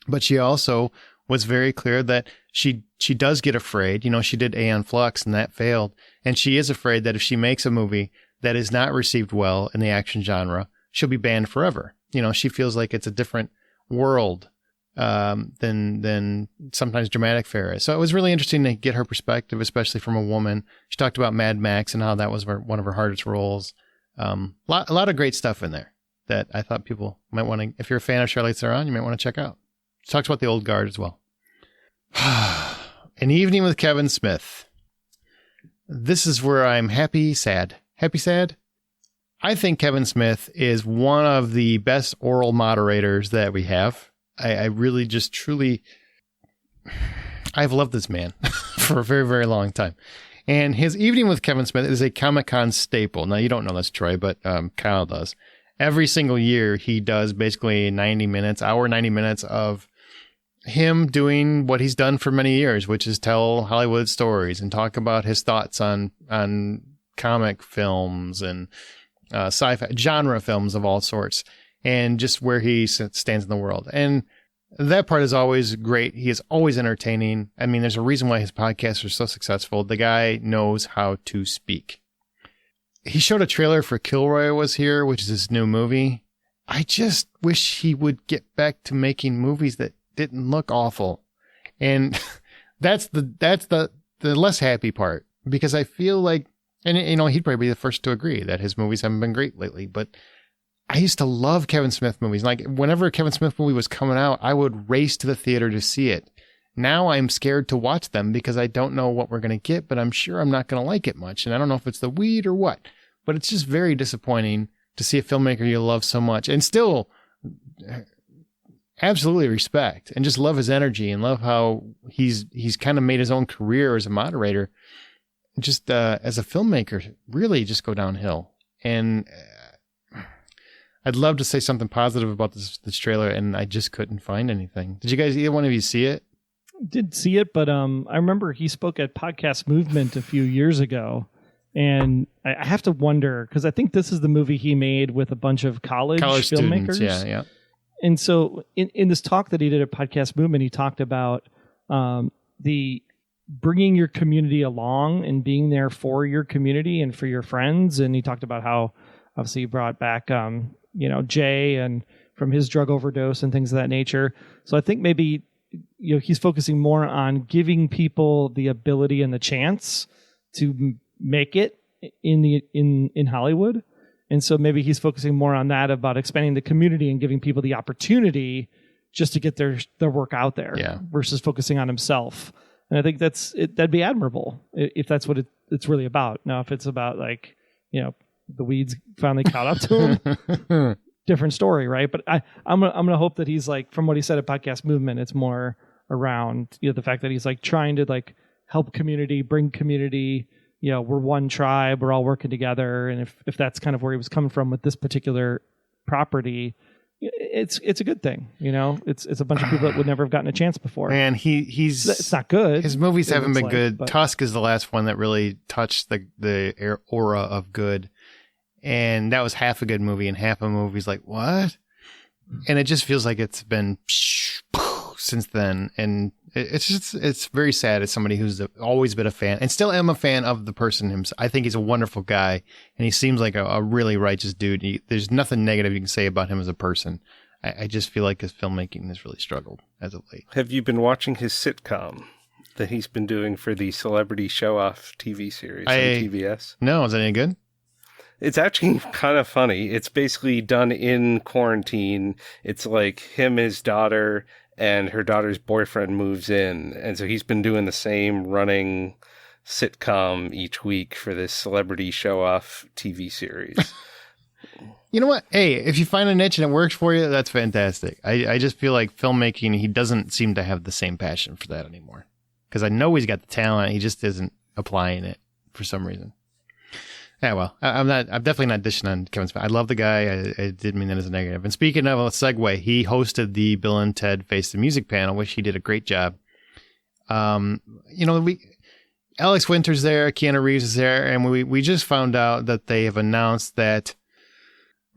But she also was very clear that she does get afraid. She did Aeon Flux, and that failed. And she is afraid that if she makes a movie that is not received well in the action genre, she'll be banned forever. She feels like it's a different world than sometimes dramatic fare is. So it was really interesting to get her perspective, especially from a woman. She talked about Mad Max and how that was one of her hardest roles. A lot of great stuff in there that I thought people might want to, if you're a fan of Charlize Theron, you might want to check out. She talks about the old guard as well. An Evening with Kevin Smith. This is where I'm happy, sad. Happy, sad? I think Kevin Smith is one of the best oral moderators that we have. I really just truly, I've loved this man for a very, very long time. And his Evening with Kevin Smith is a Comic-Con staple. Now, you don't know this, Troy, but Kyle does. Every single year, he does basically 90 minutes of him doing what he's done for many years, which is tell Hollywood stories and talk about his thoughts on comic films and sci-fi genre films of all sorts, and just where he stands in the world. And that part is always great. He is always entertaining. I mean, there's a reason why his podcasts are so successful. The guy knows how to speak. He showed a trailer for Kilroy Was Here, which is his new movie. I just wish he would get back to making movies that didn't look awful. And that's the less happy part, because I feel like, and he'd probably be the first to agree that his movies haven't been great lately, but I used to love Kevin Smith movies. Like, whenever a Kevin Smith movie was coming out, I would race to the theater to see it. Now I'm scared to watch them because I don't know what we're going to get, but I'm sure I'm not going to like it much. And I don't know if it's the weed or what, but it's just very disappointing to see a filmmaker you love so much and still absolutely respect and just love his energy and love how he's kind of made his own career as a moderator. Just as a filmmaker, really just go downhill. And I'd love to say something positive about this trailer, and I just couldn't find anything. Did you guys, either one of you, see it?
Did see it, but I remember he spoke at Podcast Movement a few years ago, and I have to wonder, because I think this is the movie he made with a bunch of college filmmakers.
Students, yeah.
And so in this talk that he did at Podcast Movement, he talked about the bringing your community along and being there for your community and for your friends. And he talked about how obviously he brought back, Jay and from his drug overdose and things of that nature. So I think maybe, he's focusing more on giving people the ability and the chance to make it in Hollywood. And so maybe he's focusing more on that, about expanding the community and giving people the opportunity just to get their work out there, versus focusing on himself. And I think that'd be admirable if that's what it's really about. Now, if it's about the weeds finally caught up to him, different story, right? But I'm gonna hope that he's like, from what he said at Podcast Movement, it's more around the fact that he's like trying to help community, bring community. We're one tribe, we're all working together. And if that's kind of where he was coming from with this particular property, it's a good thing. It's a bunch of people that would never have gotten a chance before.
And it's
not good.
His movies haven't been good.
But
Tusk is the last one that really touched the aura of good. And that was half a good movie, and half a movie's like, what? And it just feels like it's been since then, and it's very sad as somebody who's always been a fan and still am a fan of the person himself. I think he's a wonderful guy, and he seems like a really righteous dude. There's nothing negative you can say about him as a person. I just feel like his filmmaking has really struggled as of late.
Have you been watching his sitcom that he's been doing for the Celebrity Show-Off TV series on TBS?
No, is that any good?
It's actually kind of funny. It's basically done in quarantine. It's like him, his daughter, and her daughter's boyfriend moves in. And so he's been doing the same running sitcom each week for this Celebrity Show-Off TV series.
You know what? Hey, if you find a niche and it works for you, that's fantastic. I just feel like filmmaking, he doesn't seem to have the same passion for that anymore. Because I know he's got the talent. He just isn't applying it for some reason. Yeah, well, I'm definitely not dishing on Kevin Smith. I love the guy. I didn't mean that as a negative. And speaking of a segue, he hosted the Bill and Ted Face the Music panel, which he did a great job. Alex Winter's there, Keanu Reeves is there, and we just found out that they have announced that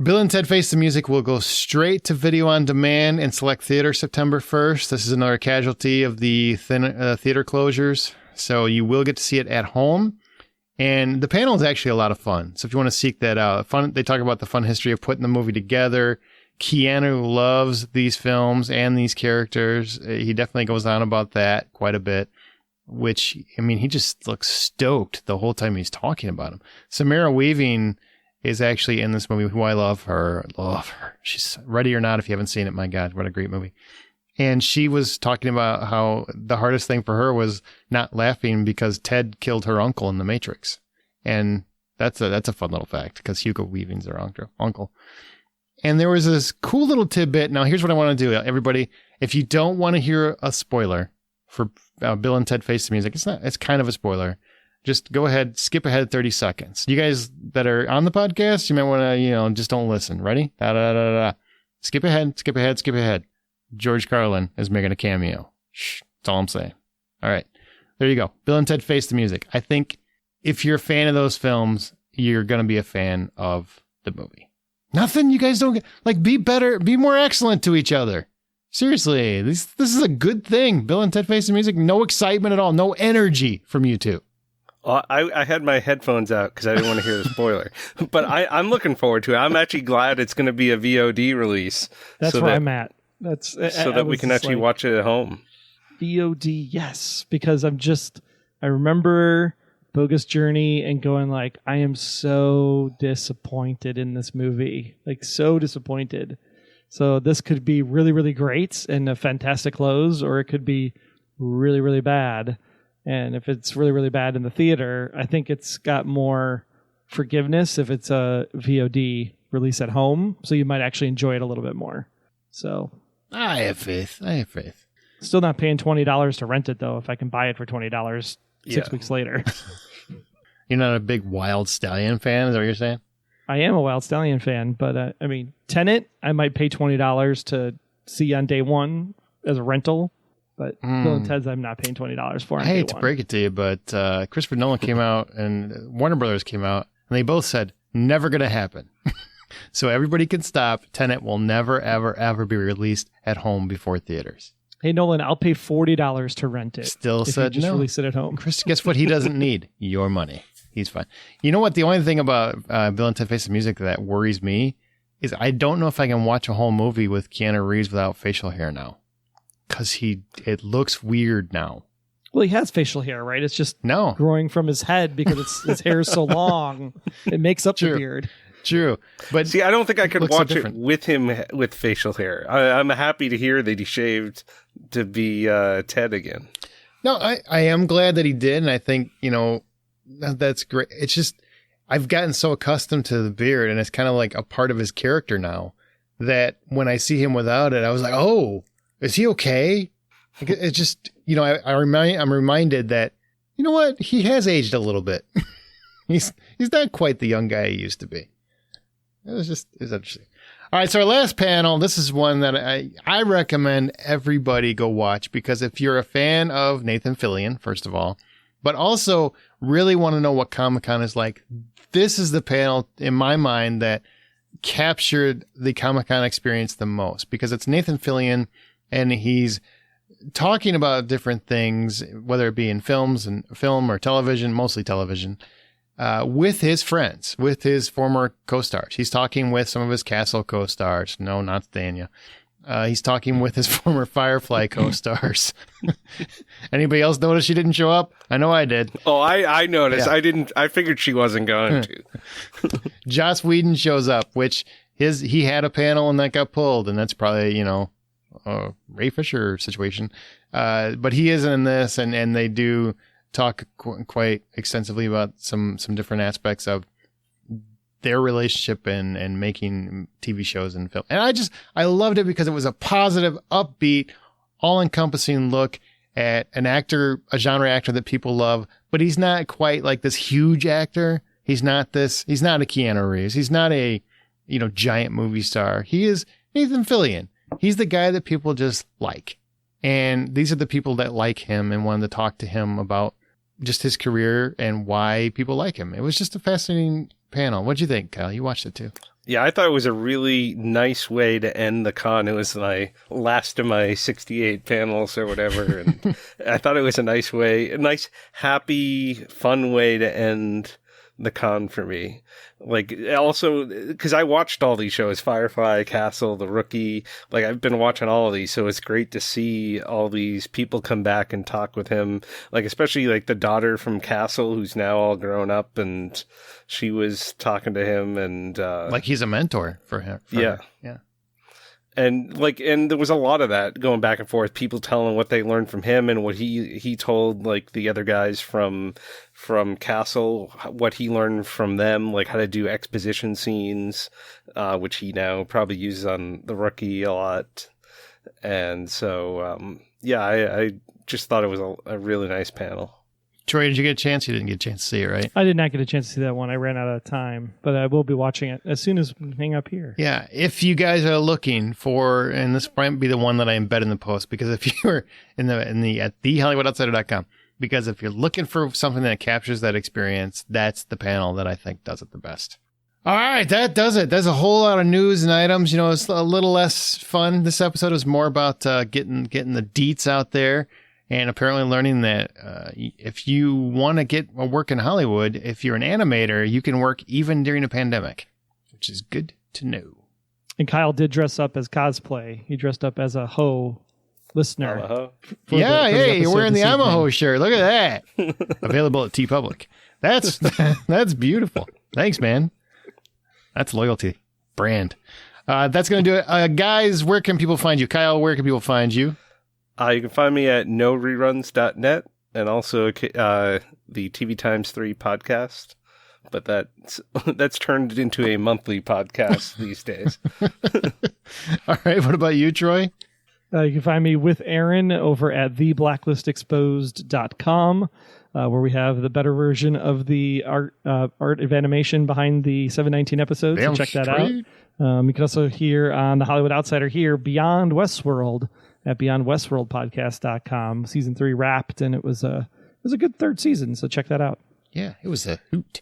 Bill and Ted Face the Music will go straight to video on demand in select theaters September 1st. This is another casualty of the theater closures. So you will get to see it at home. And the panel is actually a lot of fun. So if you want to seek that out, they talk about the fun history of putting the movie together. Keanu loves these films and these characters. He definitely goes on about that quite a bit, which, I mean, he just looks stoked the whole time he's talking about them. Samara Weaving is actually in this movie, who I love her. She's Ready or Not. If you haven't seen it, my God, what a great movie. And she was talking about how the hardest thing for her was not laughing because Ted killed her uncle in The Matrix. And that's a fun little fact because Hugo Weaving's her uncle. And there was this cool little tidbit. Now, here's what I want to do, everybody. If you don't want to hear a spoiler for Bill and Ted Face the Music, it's kind of a spoiler. Just go ahead, skip ahead 30 seconds. You guys that are on the podcast, you might want to, just don't listen. Ready? Skip ahead. George Carlin is making a cameo. Shh, that's all I'm saying. All right. There you go. Bill and Ted Face the Music. I think if you're a fan of those films, you're going to be a fan of the movie. Nothing? You guys don't get, be better, be more excellent to each other. Seriously, this is a good thing. Bill and Ted Face the Music, no excitement at all, no energy from you two.
I had my headphones out because I didn't want to hear the spoiler. But I'm looking forward to it. I'm actually glad it's going to be a VOD release.
That's where I'm at.
That we can actually watch it at home.
VOD, yes. Because I remember Bogus Journey and going I am so disappointed in this movie. So disappointed. So this could be really, really great and a fantastic close, or it could be really, really bad. And if it's really, really bad in the theater, I think it's got more forgiveness if it's a VOD release at home. So you might actually enjoy it a little bit more. So
I have faith.
Still not paying $20 to rent it, though, if I can buy it for $20 6 weeks later.
You're not a big Wild Stallion fan? Is that what you're saying?
I am a Wild Stallion fan, but Tenet, I might pay $20 to see on day one as a rental. But Bill and Ted's, I'm not paying $20 for.
I hate to break it to you, but Christopher Nolan came out and Warner Brothers came out, and they both said, never going to happen. So everybody can stop. Tenet will never, ever, ever be released at home before theaters.
Hey, Nolan, I'll pay $40 to rent it.
Still said
just
no.
Release it at home.
Chris, guess what he doesn't need? Your money. He's fine. You know what? The only thing about Bill and Ted Face the Music that worries me is I don't know if I can watch a whole movie with Keanu Reeves without facial hair now. Because it looks weird now.
Well, he has facial hair, right? It's just growing from his head because his hair is so long. It makes up the beard. True.
But see, I don't think I could watch it with him with facial hair. I'm happy to hear that he shaved to be Ted again.
No, I am glad that he did. And I think, that's great. It's just, I've gotten so accustomed to the beard and it's kind of like a part of his character now that when I see him without it, I was like, oh, is he okay? It's just, I'm reminded that, you know what? He has aged a little bit. He's not quite the young guy he used to be. It's interesting. All right. So our last panel, this is one that I recommend everybody go watch because if you're a fan of Nathan Fillion, first of all, but also really want to know what Comic-Con is like, this is the panel in my mind that captured the Comic-Con experience the most because it's Nathan Fillion. And he's talking about different things, whether it be in film or television, mostly television, with his friends, with his former co-stars. He's talking with some of his Castle co-stars. No, not Daniel. He's talking with his former Firefly co-stars. Anybody else notice she didn't show up? I know I did.
Oh, I noticed.
Yeah.
I figured she wasn't going to.
Joss Whedon shows up, which he had a panel and that got pulled, and that's probably, a Ray Fisher situation. But he isn't in this, and they do talk quite extensively about some different aspects of their relationship and making TV shows and film. And I loved it because it was a positive, upbeat, all-encompassing look at a genre actor that people love, but he's not quite like this huge actor. He's not a Keanu Reeves. He's not a, giant movie star. He is Nathan Fillion. He's the guy that people just like. And these are the people that like him and wanted to talk to him about just his career and why people like him. It was just a fascinating panel. What'd you think, Kyle? You watched it too.
Yeah, I thought it was a really nice way to end the con. It was my last of my 68 panels or whatever. And I thought it was a nice, happy, fun way to end the con for me. Like, also, because I watched all these shows, Firefly, Castle, The Rookie. Like, I've been watching all of these, so it's great to see all these people come back and talk with him. Like, especially, like, the daughter from Castle, who's now all grown up, and she was talking to him, and...
like, he's a mentor for him.
Yeah.
Yeah.
And there was a lot of that going back and forth, people telling what they learned from him and what he told, like, the other guys from Castle, what he learned from them, like how to do exposition scenes, which he now probably uses on The Rookie a lot. And so, I just thought it was a really nice panel.
Troy, did you get a chance? You didn't get a chance to see it, right?
I did not get a chance to see that one. I ran out of time, but I will be watching it as soon as we hang up here.
Yeah, if you guys are looking for, and this might be the one that I embed in the post, because if you're at thehollywoodoutsider.com, because if you're looking for something that captures that experience, that's the panel that I think does it the best. All right, that does it. There's a whole lot of news and items. It's a little less fun. This episode is more about getting the deets out there. And apparently learning that if you want to get a work in Hollywood, if you're an animator, you can work even during a pandemic, which is good to know.
And Kyle did dress up as cosplay. He dressed up as a Ho listener.
You're wearing the I'm a Ho shirt. Look at that. Available at TeePublic. That's beautiful. Thanks, man. That's loyalty. Brand. That's going to do it. Guys, where can people find you? Kyle, where can people find you?
You can find me at noreruns.net and also the TV Times 3 podcast. But that's turned into a monthly podcast these days.
All right. What about you, Troy?
You can find me with Aaron over at theblacklistexposed.com, where we have the better version of the art of animation behind the 719 episodes. So check that out. You can also hear on the Hollywood Outsider here, Beyond Westworld, at beyondwestworldpodcast.com. Season 3 wrapped, and it was a good third season, so check that out.
Yeah, it was a hoot.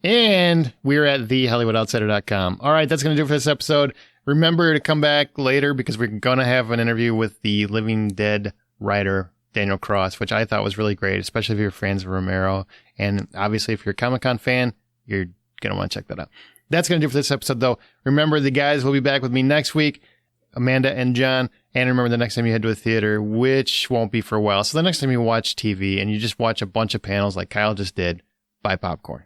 And we're at thehollywoodoutsider.com. All right, that's going to do it for this episode. Remember to come back later because we're going to have an interview with the Living Dead writer, Daniel Kraus, which I thought was really great, especially if you're fans of Romero. And obviously, if you're a Comic-Con fan, you're going to want to check that out. That's going to do it for this episode, though. Remember, the guys will be back with me next week, Amanda and John. And remember, the next time you head to a theater, which won't be for a while. So the next time you watch TV and you just watch a bunch of panels like Kyle just did, buy popcorn.